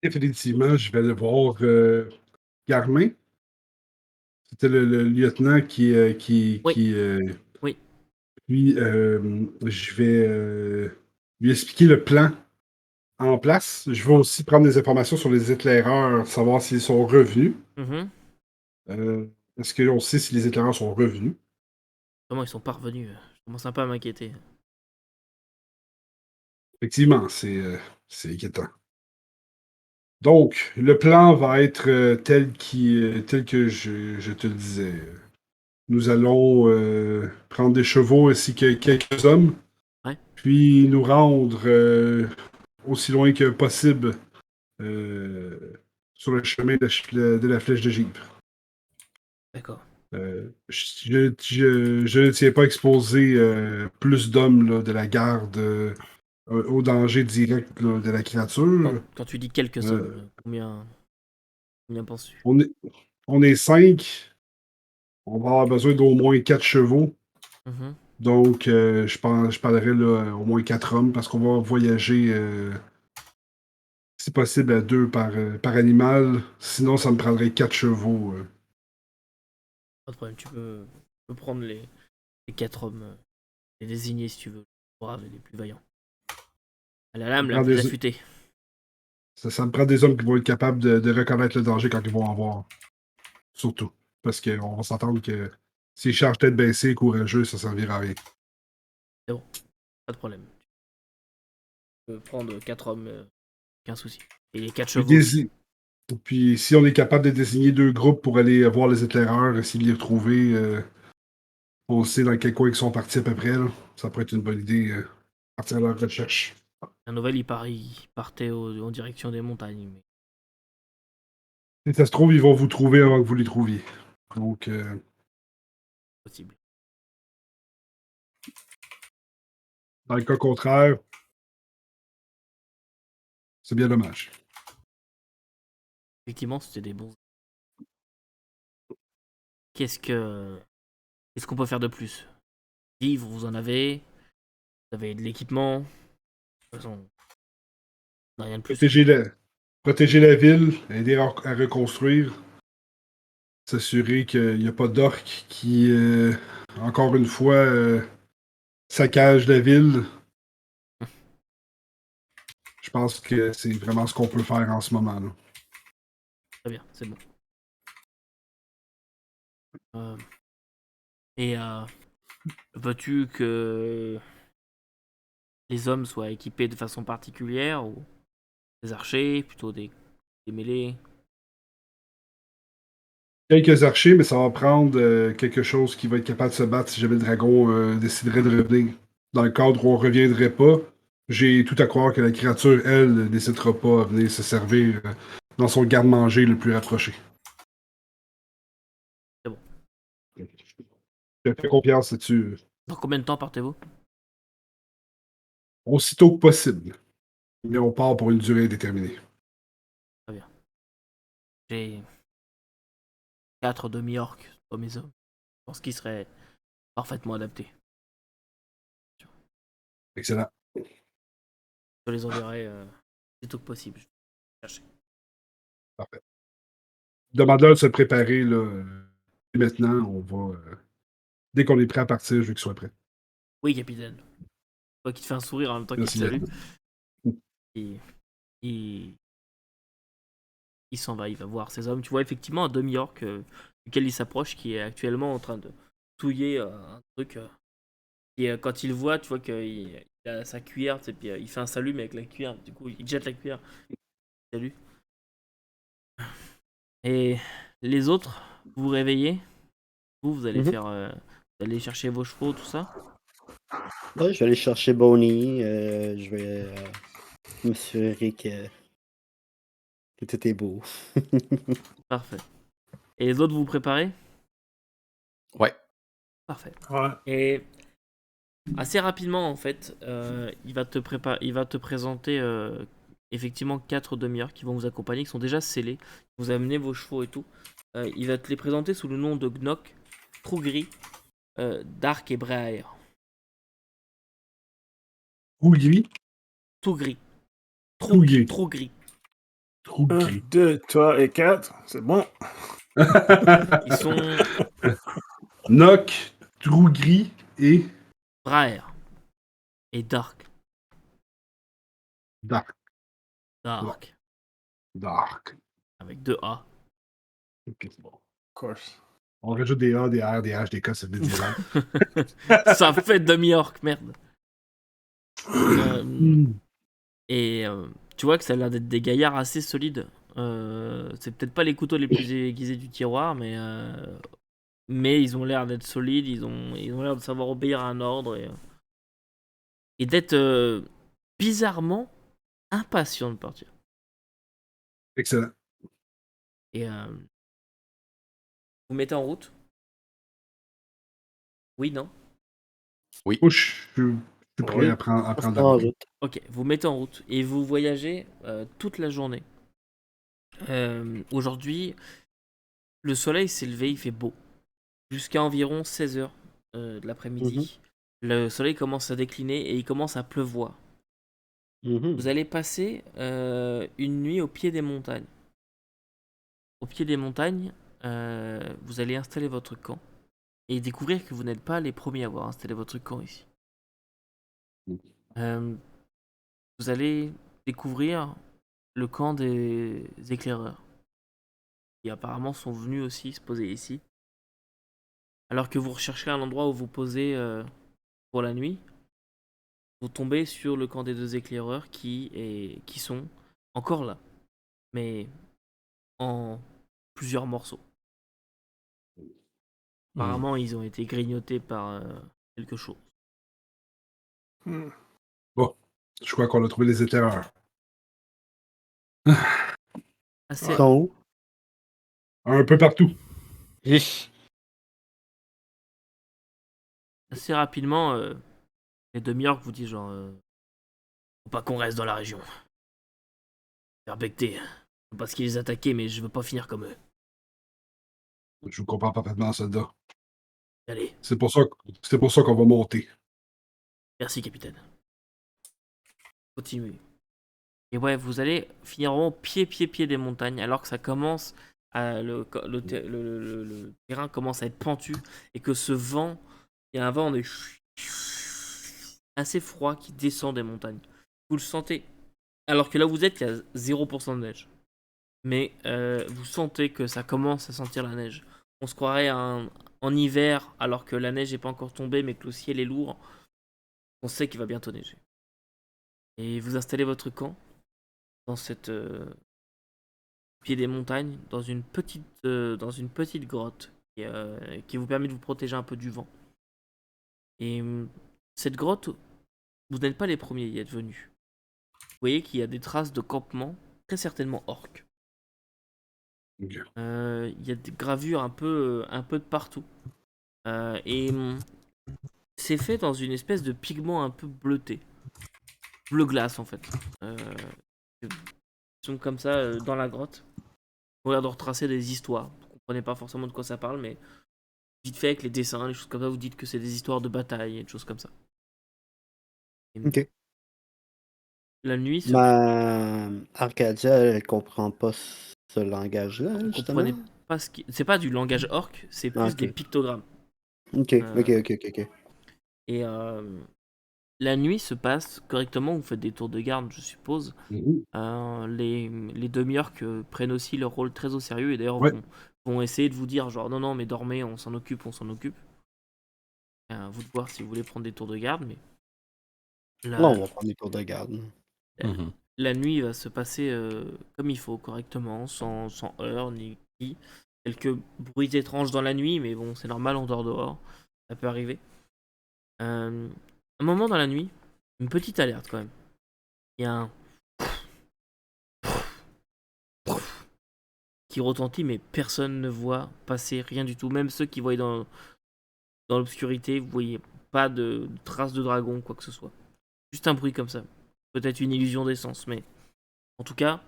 Définitivement, je vais aller voir Garmin. C'était le lieutenant Oui, oui. lui, je vais lui expliquer le plan en place. Je vais aussi prendre des informations sur les éclaireurs, savoir s'ils sont revenus. Mhm. Euh, Est-ce qu'on sait si les éclaireurs sont revenus? Comment ils sont parvenus? Je commence un peu à m'inquiéter. Effectivement, c'est inquiétant. Donc, le plan va être tel que je te le disais. Nous allons prendre des chevaux ainsi que quelques hommes, Ouais, puis nous rendre aussi loin que possible euh, sur le chemin de la flèche de givre. d'accord. Je ne tiens pas à exposer plus d'hommes là, de la garde au danger direct là, de la créature. Quand tu dis quelques Euh, hommes, combien penses-tu? on est, on est 5. On va avoir besoin d'au moins 4 chevaux. Mhm. Donc, je parlerai là, au moins 4 hommes parce qu'on va voyager, si possible, à 2 par animal. Sinon, ça me prendrait 4 chevaux. Pas de problème, tu peux prendre les 4 hommes, les désigner si tu veux, les plus braves et les plus vaillants. À la Ça me lame, la prend plus des, affûtée. ça me prend des hommes qui vont être capables de reconnaître le danger quand ils vont en voir. Surtout. Parce qu'on va s'entendre que s'ils chargent tête baissée, courageux, ça servira à rien. C'est bon, pas de problème. Tu peux prendre 4 hommes, aucun souci. Et les 4 Puis, chevaux aussi. Puis si on est capable de désigner 2 groupes pour aller voir les éclaireurs, essayer de les retrouver, on sait dans quel coin ils sont partis à peu près. Là. Ça pourrait être une bonne idée, partir à leur recherche. La nouvelle, il partait en direction des montagnes, mais Si ça se trouve, ils vont vous trouver avant que vous les trouviez. Donc, possible. dans le cas contraire, c'est bien dommage. Effectivement, c'était des bons. Qu'est-ce qu'on peut faire de plus? Vivre, vous en avez. Vous avez de l'équipement. De toute façon, on n'a rien de plus. Protéger la ville, aider à reconstruire, s'assurer qu'il n'y a pas d'orques qui, encore une fois, saccagent la ville. Je pense que c'est vraiment ce qu'on peut faire en ce moment. Là. Très bien, c'est bon. Et veux-tu que les hommes soient équipés de façon particulière ou des archers, plutôt des mêlées? Quelques archers, mais ça va prendre quelque chose qui va être capable de se battre si jamais le dragon déciderait de revenir. Dans le cadre où on reviendrait pas, j'ai tout à croire que la créature, elle, n'hésitera pas à venir se servir dans son garde-manger le plus rapproché. C'est bon. Je te fais confiance là-dessus. Dans combien de temps partez-vous? Aussitôt que possible. Mais on part pour une durée indéterminée. Très bien. J'ai 4 demi-orques pour mes hommes. Je pense qu'ils seraient parfaitement adaptés. Excellent. Je les enverrai le tôt que possible. Je vais chercher. Parfait. Demande-leur de se préparer là, et maintenant. On va. Dès qu'on est prêt à partir, je veux qu'il soit prêt. Oui, capitaine. Toi qui te fais un sourire en même temps qu'il te Merci, salue. Lieutenant. Et il, il s'en va, il va voir ses hommes. Tu vois effectivement un demi-orc duquel il s'approche qui est actuellement en train de touiller un truc Et quand il voit, tu vois qu'il a sa cuillère, tu sais, puis il fait un salut, mais avec la cuillère. Du coup, il jette la cuillère. Salut. Et les autres, vous vous réveillez. Vous allez Mhm. faire. Vous allez chercher vos chevaux, tout ça. Ouais, je vais aller chercher Bonnie. Je vais m'assurer que tout est beau. Parfait. Et les autres, vous vous préparez? Ouais. Parfait. Ouais. Et assez rapidement, en fait, il va te présenter effectivement 4 demi-heures qui vont vous accompagner, qui sont déjà scellés. Vous amenez vos chevaux et tout. Il va te les présenter sous le nom de Gnok, Trougri, Dark et Breaer. Trou gris. Tout gris. Tout gris. Trop gris. Trou 1, gris. 2, 3 et 4. C'est bon. Ils sont Noc, trou gris et Breaer et Dark. dark. Dark. Dark. Avec 2 A. Ok, c'est bon. Of course. On rajoute des A, des R, des H, des K, ça fait médiéval. Ça fait demi-orc, merde. Et tu vois que ça a l'air d'être des gaillards assez solides. C'est peut-être pas les couteaux les plus aiguisés du tiroir, mais ils ont l'air d'être solides, ils ont l'air de savoir obéir à un ordre et d'être bizarrement impatients de partir. Excellent. Et vous mettez en route? Oui, non? Oui. Moi, je suis prêt Oui. à prendre En la route. route. Ok, vous mettez en route et vous voyagez toute la journée. Aujourd'hui, le soleil s'est levé, il fait beau. Jusqu'à environ 16h de l'après-midi. Le soleil commence à décliner et il commence à pleuvoir. Vous allez passer une nuit au pied des montagnes. Au pied des montagnes, vous allez installer votre camp et découvrir que vous n'êtes pas les premiers à avoir installé votre camp ici. Vous allez découvrir le camp des éclaireurs qui apparemment sont venus aussi se poser ici. Alors que vous recherchez un endroit où vous posez pour la nuit, vous tombez sur le camp des 2 éclaireurs qui sont encore là, mais en plusieurs morceaux. Apparemment, ils ont été grignotés par quelque chose. Bon, je crois qu'on a trouvé les éclaireurs. Assez, Ils sont où? Un peu partout. assez rapidement, les demi-orques vous disent genre faut pas qu'on reste dans la région. Faire becter. Parce qu'ils les attaquaient, mais je veux pas finir comme eux. Je vous comprends parfaitement, soldat. Allez, C'est pour ça qu'on va monter. merci capitaine. Continuez. Et ouais, vous allez finir au pied des montagnes, alors que ça commence le terrain commence à être pentu et que ce vent, il y a un vent assez froid qui descend des montagnes. Vous le sentez. Alors que là où vous êtes, il y a 0% de neige. Mais vous sentez que ça commence à sentir la neige. On se croirait en hiver alors que la neige n'est pas encore tombée mais que le ciel est lourd. On sait qu'il va bientôt neiger. Et vous installez votre camp dans cette pied des montagnes, dans une petite grotte qui vous permet de vous protéger un peu du vent. Et cette grotte, vous n'êtes pas les premiers à y être venus. Vous voyez qu'il y a des traces de campement, très certainement orques. Ok. Il y a des gravures un peu de partout. Et c'est fait dans une espèce de pigment un peu bleuté. Bleu glace en fait. Ils sont comme ça dans la grotte. On regarde de retracer des histoires. Vous comprenez pas forcément de quoi ça parle, mais vite fait avec les dessins, les choses comme ça, vous dites que c'est des histoires de bataille et des choses comme ça. Et Ok. la nuit, Ma Arcadia, elle comprend pas ce langage-là, vous justement. comprenez pas ce qui. C'est pas du langage orc, c'est plus Ok. des pictogrammes. Ok. Et la nuit se passe correctement, vous faites des tours de garde, je suppose. Mhm. Les demi-orques prennent aussi leur rôle très au sérieux et d'ailleurs Ouais. vont essayer de vous dire genre non mais dormez, on s'en occupe. À vous de voir si vous voulez prendre des tours de garde, mais Là, on la, va prendre des tours de garde. Mhm. la nuit va se passer comme il faut, correctement, sans heurts ni cris. Quelques bruits étranges dans la nuit, mais bon, c'est normal, on dort dehors. Ça peut arriver. Un moment dans la nuit, une petite alerte quand même. Il y a un qui retentit, mais personne ne voit passer rien du tout. Même ceux qui voyaient dans l'obscurité, vous voyez pas de traces de dragon, quoi que ce soit. Juste un bruit comme ça. Peut-être une illusion d'essence, mais en tout cas,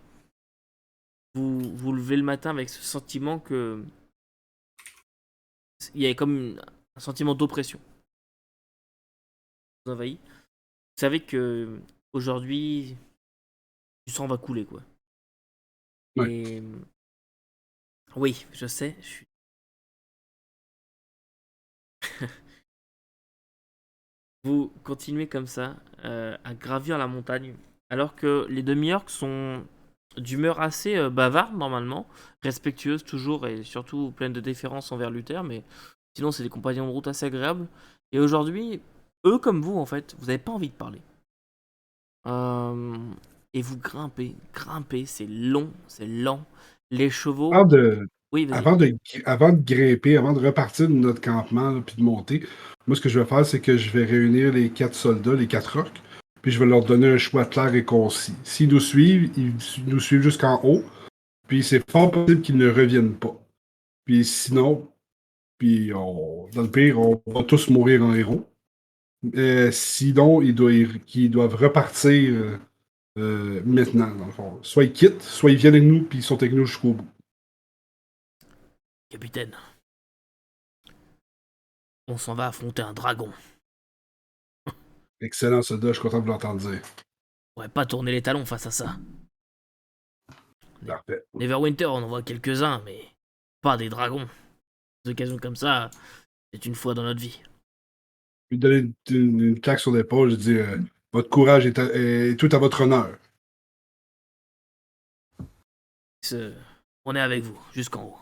vous levez le matin avec ce sentiment que il y a comme un sentiment d'oppression qui vous envahit. Vous savez que aujourd'hui, du sang va couler, quoi. Ouais. Et oui, je sais, vous continuez comme ça à gravir la montagne, alors que les demi-orques sont d'humeur assez bavarde normalement, respectueuse toujours et surtout pleine de déférence envers Luther, mais sinon c'est des compagnons de route assez agréables. Et aujourd'hui, eux comme vous en fait, vous n'avez pas envie de parler. Euh, et vous grimpez, c'est long, c'est lent. Les chevaux, Avant de, oui vas-y. avant de grimper, avant de repartir de notre campement, là, puis de monter, moi, ce que je vais faire, c'est que je vais réunir les 4 soldats, les 4 orques, puis je vais leur donner un choix clair et concis. S'ils nous suivent, ils nous suivent jusqu'en haut, puis c'est fort possible qu'ils ne reviennent pas. Puis sinon, dans le pire, on va tous mourir en héros. Sinon, ils doivent repartir maintenant, dans le fond. Soit ils quittent, soit ils viennent avec nous, puis ils sont avec nous jusqu'au bout. Capitaine, on s'en va affronter un dragon. Excellent soldat, je suis content de vous l'entendre dire. On pourrait pas tourner les talons face à ça. Parfait. Neverwinter, on en voit quelques-uns, mais pas des dragons. Des occasions comme ça, c'est une fois dans notre vie. Lui donner une claque sur l'épaule, je dis votre courage est tout à votre honneur. On est avec vous, jusqu'en haut.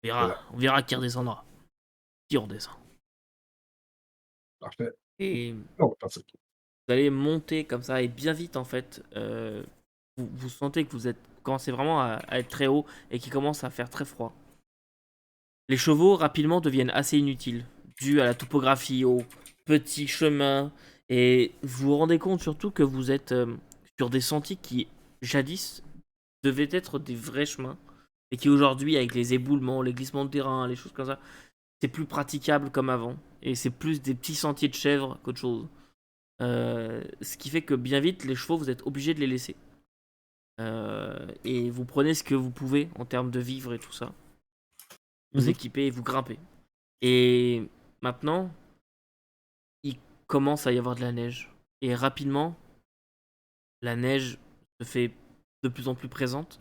Voilà. On verra qui redescendra. Qui redescend. Parfait. Et On va partir. vous allez monter comme ça, et bien vite en fait, vous sentez que vous commencez vraiment à être très haut et qu'il commence à faire très froid. Les chevaux rapidement deviennent assez inutiles, dû à la topographie, aux petits chemins, et vous vous rendez compte surtout que vous êtes sur des sentiers qui, jadis, devaient être des vrais chemins, et qui aujourd'hui, avec les éboulements, les glissements de terrain, les choses comme ça, c'est plus praticable comme avant, et c'est plus des petits sentiers de chèvres qu'autre chose. Ce qui fait que bien vite, les chevaux, vous êtes obligé de les laisser. Et vous prenez ce que vous pouvez en termes de vivres et tout ça. Vous équipez et vous grimpez. Et maintenant, il commence à y avoir de la neige. Et rapidement, la neige se fait de plus en plus présente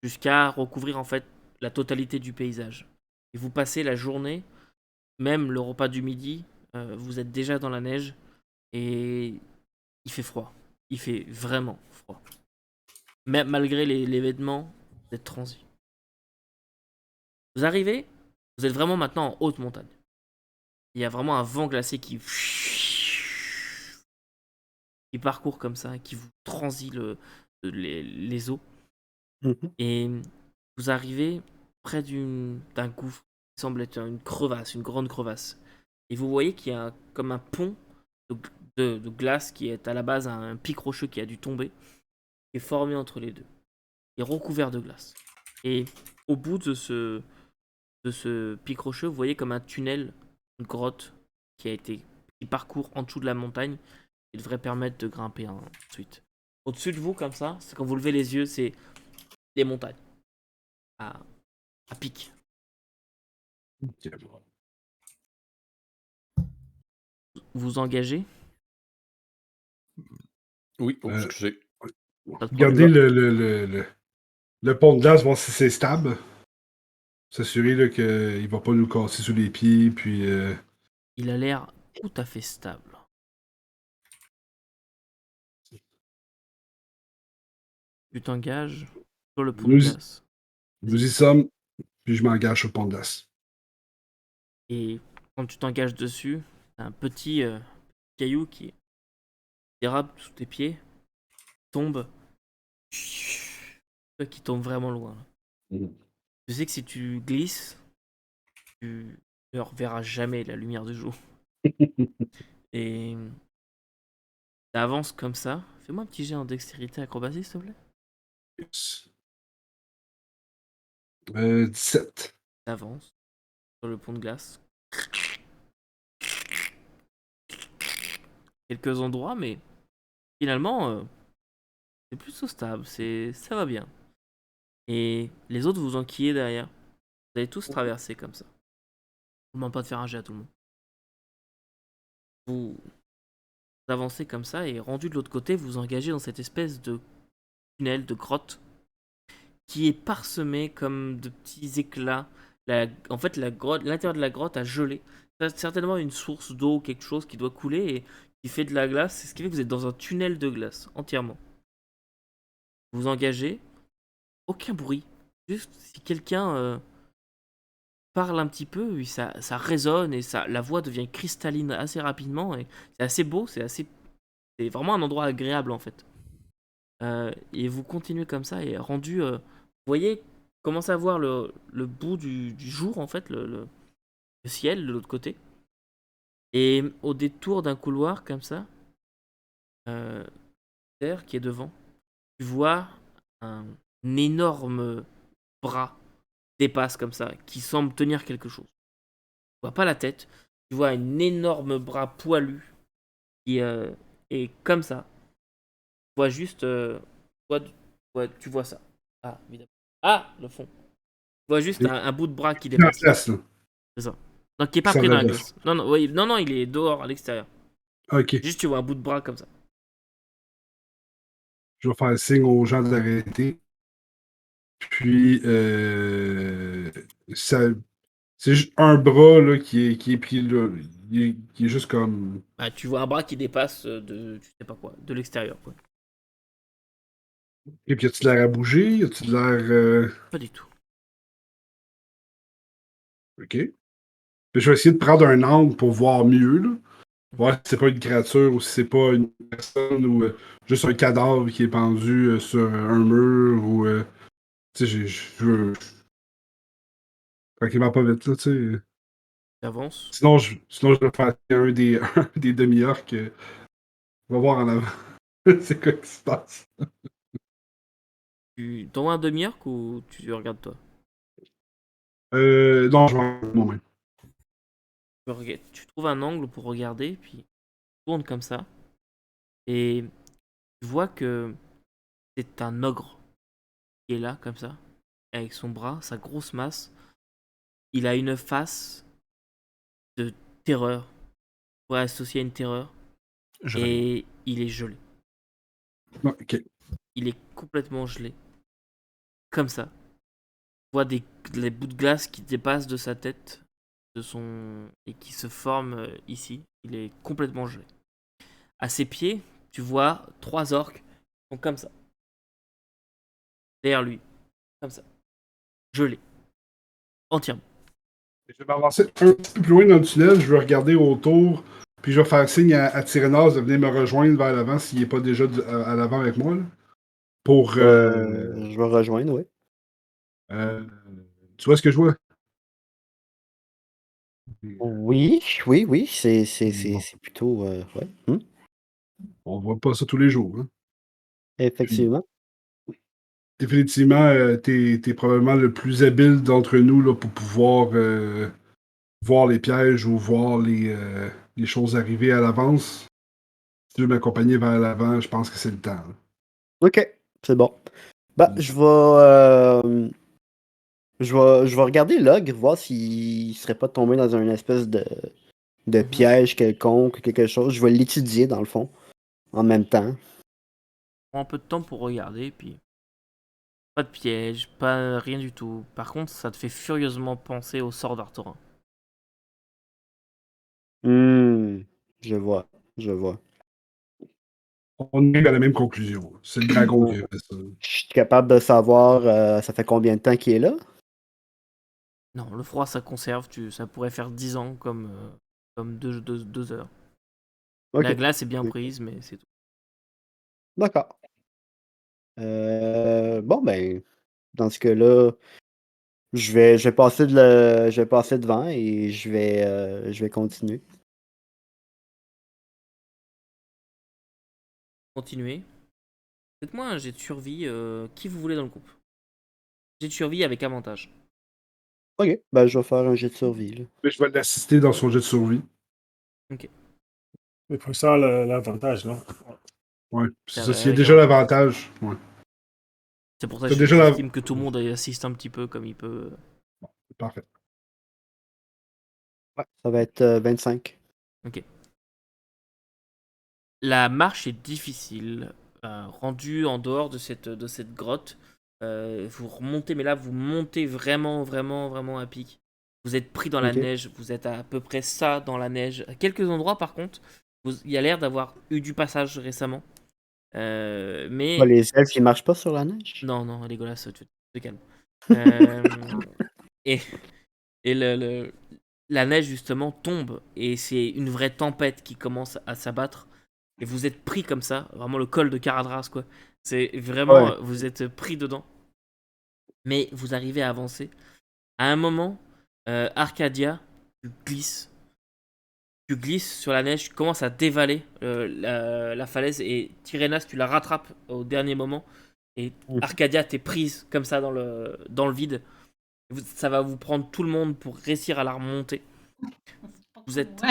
jusqu'à recouvrir en fait la totalité du paysage. Et vous passez la journée, même le repas du midi, vous êtes déjà dans la neige et il fait froid. Il fait vraiment froid. Mais malgré les vêtements, vous êtes transi. Vous arrivez, vous êtes vraiment maintenant en haute montagne. Il y a vraiment un vent glacé qui parcourt comme ça, qui vous transit les os. Et vous arrivez près d'un gouffre qui semble être une crevasse, une grande crevasse. Et vous voyez qu'il y a comme un pont de glace qui est à la base un pic rocheux qui a dû tomber, qui est formé entre les deux. Il est recouvert de glace. Et au bout de ce pic rocheux, vous voyez comme un tunnel, une grotte qui parcourt en dessous de la montagne et devrait permettre de grimper ensuite. Au-dessus de vous, comme ça, c'est quand vous levez les yeux, c'est des montagnes à pic. Vous engagez? Oui, excusez. Pas de Regardez problème. le pont de glace, voir si c'est stable. S'assurer là, qu'il ne va pas nous casser sous les pieds. Puis, Il a l'air tout à fait stable. Tu t'engages sur le pont de glace. nous y sommes, puis je m'engage sur le pont de glace. Et quand tu t'engages dessus, t'as un petit caillou qui dérape sous tes pieds, tombe, qui tombe vraiment loin. Mhm. Tu sais que si tu glisses, tu ne reverras jamais la lumière du jour. Et t'avances comme ça. Fais-moi un petit jet en dextérité acrobatie, s'il te plaît. Yes. 17. T'avances sur le pont de glace. Quelques endroits, mais finalement, c'est plutôt stable. Ça va bien. Et les autres vous enquillez derrière. Vous allez tous traverser comme ça. Je ne demande pas de faire un jet à tout le monde. Vous avancez comme ça et rendu de l'autre côté, vous engagez dans cette espèce de tunnel, de grotte, qui est parsemé comme de petits éclats. En fait, l'intérieur de la grotte a gelé. C'est certainement une source d'eau, quelque chose qui doit couler et qui fait de la glace. C'est ce qui fait que vous êtes dans un tunnel de glace, entièrement. Vous engagez, aucun bruit. Juste si quelqu'un parle un peu, oui, ça résonne et la voix devient cristalline assez rapidement. Et c'est assez beau, c'est vraiment un endroit agréable en fait. Et vous continuez comme ça et rendu, vous voyez, commencez à voir le bout du jour en fait, le ciel de l'autre côté. Et au détour d'un couloir comme ça, terre qui est devant, tu vois un énorme bras dépasse comme ça, qui semble tenir quelque chose. Tu vois pas la tête, tu vois un énorme bras poilu qui est comme ça. Tu vois juste, tu vois ça. Ah, évidemment. Ah, le fond. Tu vois juste Et un bout de bras qui dans la dépasse. place, là. C'est ça. Donc qui est Qui pas sort pris de dans la la glace. glace. Non, non, oui, non, non, il est dehors à l'extérieur. Ok. Juste tu vois un bout de bras comme ça. Je vais faire signe aux gens d'arrêter. Puis, ça, c'est juste un bras là, qui est pris là. Qui est juste comme. Ah, tu vois un bras qui dépasse tu sais pas quoi, de l'extérieur quoi. Et puis, as-tu de l'air à bouger? As-tu de l'air. Pas du tout. Ok. Puis, je vais essayer de prendre un angle pour voir mieux, là. Voir si c'est pas une créature ou si c'est pas une personne ou juste un cadavre qui est pendu sur un mur ou. Tu sais, je veux. Tranquillement pas vite, là, tu sais. Tu avances. Sinon, je vais faire un des, un des demi-orques. On va voir en avant. C'est quoi qui se passe? Tu t'envoies un demi-orc ou tu regardes toi? Non, je vais en moi-même. Tu trouves un angle pour regarder, puis tu tournes comme ça. Et tu vois que c'est un ogre qui est là, comme ça, avec son bras, sa grosse masse. Il a une face de terreur, pour associer à une terreur, Je regarde. et il est gelé. Non, ok. Il est complètement gelé, comme ça. Tu vois des bouts de glace qui dépassent de sa tête, et qui se forment ici. Il est complètement gelé. À ses pieds, tu vois 3 orques qui sont comme ça, derrière lui, comme ça, gelés, entièrement. Je vais m'avancer un petit peu plus loin dans le tunnel, je vais regarder autour, puis je vais faire signe à Tyrénas de venir me rejoindre vers l'avant s'il n'est pas déjà à l'avant avec moi. Là, pour. Je vais rejoindre, oui. Euh, tu vois ce que je vois? Oui, oui, oui, Bon, c'est plutôt. Ouais. on voit pas ça tous les jours. Hein. Puis, Effectivement. définitivement, t'es probablement le plus habile d'entre nous là, pour pouvoir voir les pièges ou voir les choses arriver à l'avance. Si tu veux m'accompagner vers l'avant, je pense que c'est le temps. Là. Ok, c'est bon. Bah, je vais regarder l'ogre, voir s'il serait pas tombé dans une espèce de Mhm. piège quelconque, quelque chose. Je vais l'étudier, dans le fond, en même temps. Prends un peu de temps pour regarder, puis pas de piège, pas rien du tout. Par contre, ça te fait furieusement penser au sort d'Artorin. Hmm, je vois, je vois. On est à la même conclusion. C'est le dragon qui a fait ça. Je suis capable de savoir, ça fait combien de temps qu'il est là? Non, le froid, ça conserve. Ça pourrait faire 10 ans comme 2 heures. Ok. La glace est bien Ok. prise, mais c'est tout. D'accord. Bon, ben, dans ce cas-là, je vais passer je vais passer devant et je vais continuer. Continuez. Faites-moi un jet de survie. Qui vous voulez dans le groupe? Jet de survie avec avantage. Ok, ben, je vais faire un jet de survie, là. Mais je vais l'assister dans son jet de survie. C'est pour ça l'avantage, non? Ouais, c'est C'est ça. S'il y a avec déjà avantage. l'avantage. Ouais. C'est pour ça T'as que déjà j'estime que tout le monde assiste un petit peu comme il peut. Parfait. Ouais, ça va être 25. Ok. La marche est difficile. Rendu en dehors de cette grotte, vous remontez, mais là vous montez vraiment, vraiment, vraiment à pic. Vous êtes pris dans la Ok. neige, vous êtes à peu près ça dans la neige. À quelques endroits par contre, il y a l'air d'avoir eu du passage récemment. Mais Les elfes, ils marchent pas sur la neige? non, non, Legolas, tu te calmes. Euh, et et la neige justement tombe et c'est une vraie tempête qui commence à s'abattre. Et vous êtes pris comme ça, vraiment le col de Caradras, quoi. C'est vraiment, Ouais. vous êtes pris dedans. Mais vous arrivez à avancer. À un moment, Arcadia, tu glisses. Tu glisses sur la neige, tu commences à dévaler la falaise et Tyrénas, tu la rattrapes au dernier moment. Et Mhm. Arcadia, t'es prise comme ça dans le vide. Ça va vous prendre tout le monde pour réussir à la remonter. Vous êtes, Ouais.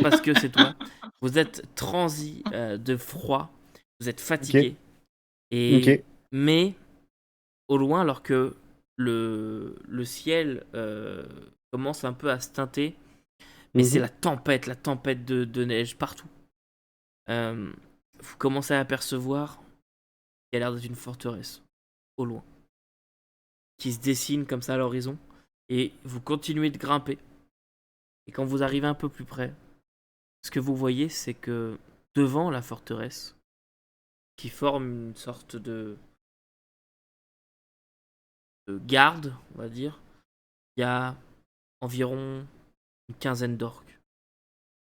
parce que c'est toi, vous êtes transi de froid, vous êtes Ok. fatigué. Ok. Mais au loin, alors que le ciel commence un peu à se teinter, mais c'est Mhm. la tempête de neige partout. Vous commencez à apercevoir qu'il y a l'air d'être une forteresse, au loin, qui se dessine comme ça à l'horizon, et vous continuez de grimper. Et quand vous arrivez un peu plus près, ce que vous voyez, c'est que devant la forteresse, qui forme une sorte de garde, on va dire, il y a environ une quinzaine d'orques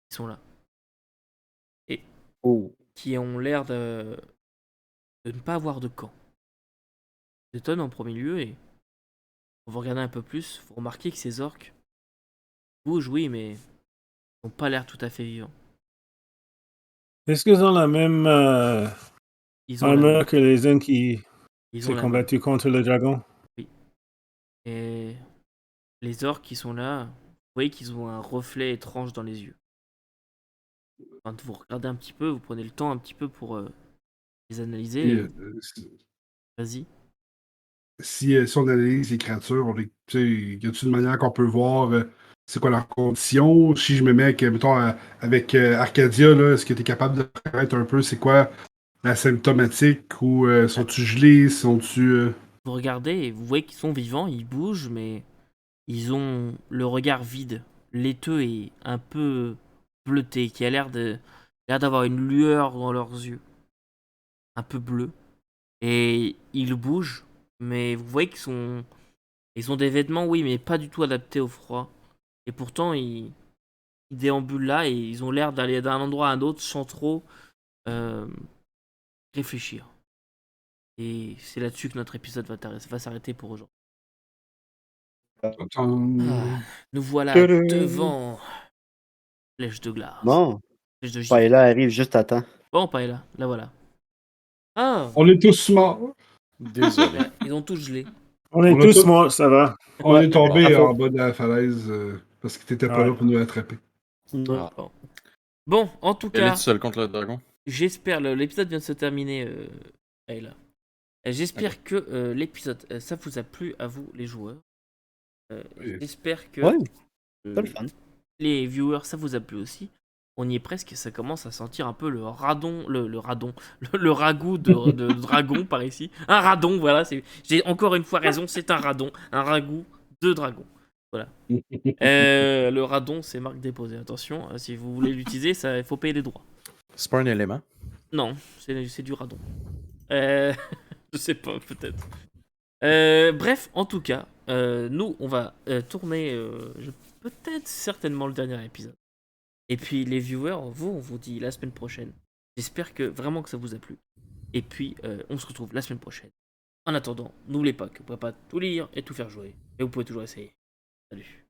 qui sont là. Et Oh. qui ont l'air de ne pas avoir de camp. Ça étonne en premier lieu, et quand vous regardez un peu plus, vous remarquez que ces orques bougent, oui, mais ils n'ont pas l'air tout à fait vivants. Est-ce qu'ils ont la même Ils ont la armure même. que les uns qui Ils ont s'est la même. combattu contre le dragon? Oui. Et les orques qui sont là, vous voyez qu'ils ont un reflet étrange dans les yeux. Quand vous regardez un petit peu, vous prenez le temps un petit peu pour les analyser. Et, Et vas-y. si on analyse les créatures, y a-t-il une manière qu'on peut voir c'est quoi leur condition? Si je me mets avec, mettons, avec Arcadia, là, est-ce que tu es capable de reconnaître un peu c'est quoi la symptomatique ou sont-tu gelés? Sont-tu. Vous regardez et vous voyez qu'ils sont vivants, ils bougent, mais ils ont le regard vide, laiteux et un peu bleuté, qui a l'air d'avoir une lueur dans leurs yeux, un peu bleu. Et ils bougent, mais vous voyez ils ont des vêtements, oui, mais pas du tout adaptés au froid. Et pourtant, ils déambulent là et ils ont l'air d'aller d'un endroit à un autre sans trop euh, réfléchir. Et c'est là-dessus que notre épisode va s'arrêter pour aujourd'hui. Ah, nous voilà Tadam! devant Flèche de glace. Bon, Flèche de givre. Paella arrive juste à temps. Bon, Paella, là voilà. Ah, On est tous morts. Désolé. ils ont tous gelé. On est On a tous tout- morts, ça va. On Ouais. est tombé Bravo. en bas de la falaise parce que t'étais pas Ouais. là pour nous attraper. Ouais. Ah. Bon, en tout Elle est cas, seule contre le dragon. j'espère, l'épisode vient de se terminer, Paella. J'espère que l'épisode, ça vous a plu à vous, les joueurs. Oui. J'espère que Ouais, c'est euh, le fun. les viewers, ça vous a plu aussi. On y est presque, ça commence à sentir un peu le radon, le radon, le ragoût de dragon par ici. Un radon, voilà, j'ai encore une fois raison, c'est un radon, un ragoût de dragon. Voilà. Le radon, c'est marque déposée, attention, si vous voulez l'utiliser, il faut payer des droits. C'est pas un élément. Non, c'est du radon. Je sais pas, peut-être. Bref, en tout cas, nous, on va tourner peut-être certainement le dernier épisode. Et puis les viewers, on vous dit la semaine prochaine. J'espère que vraiment que ça vous a plu. Et puis on se retrouve la semaine prochaine. En attendant, n'oubliez pas que vous ne pouvez pas tout lire et tout faire jouer. Mais vous pouvez toujours essayer. Salut.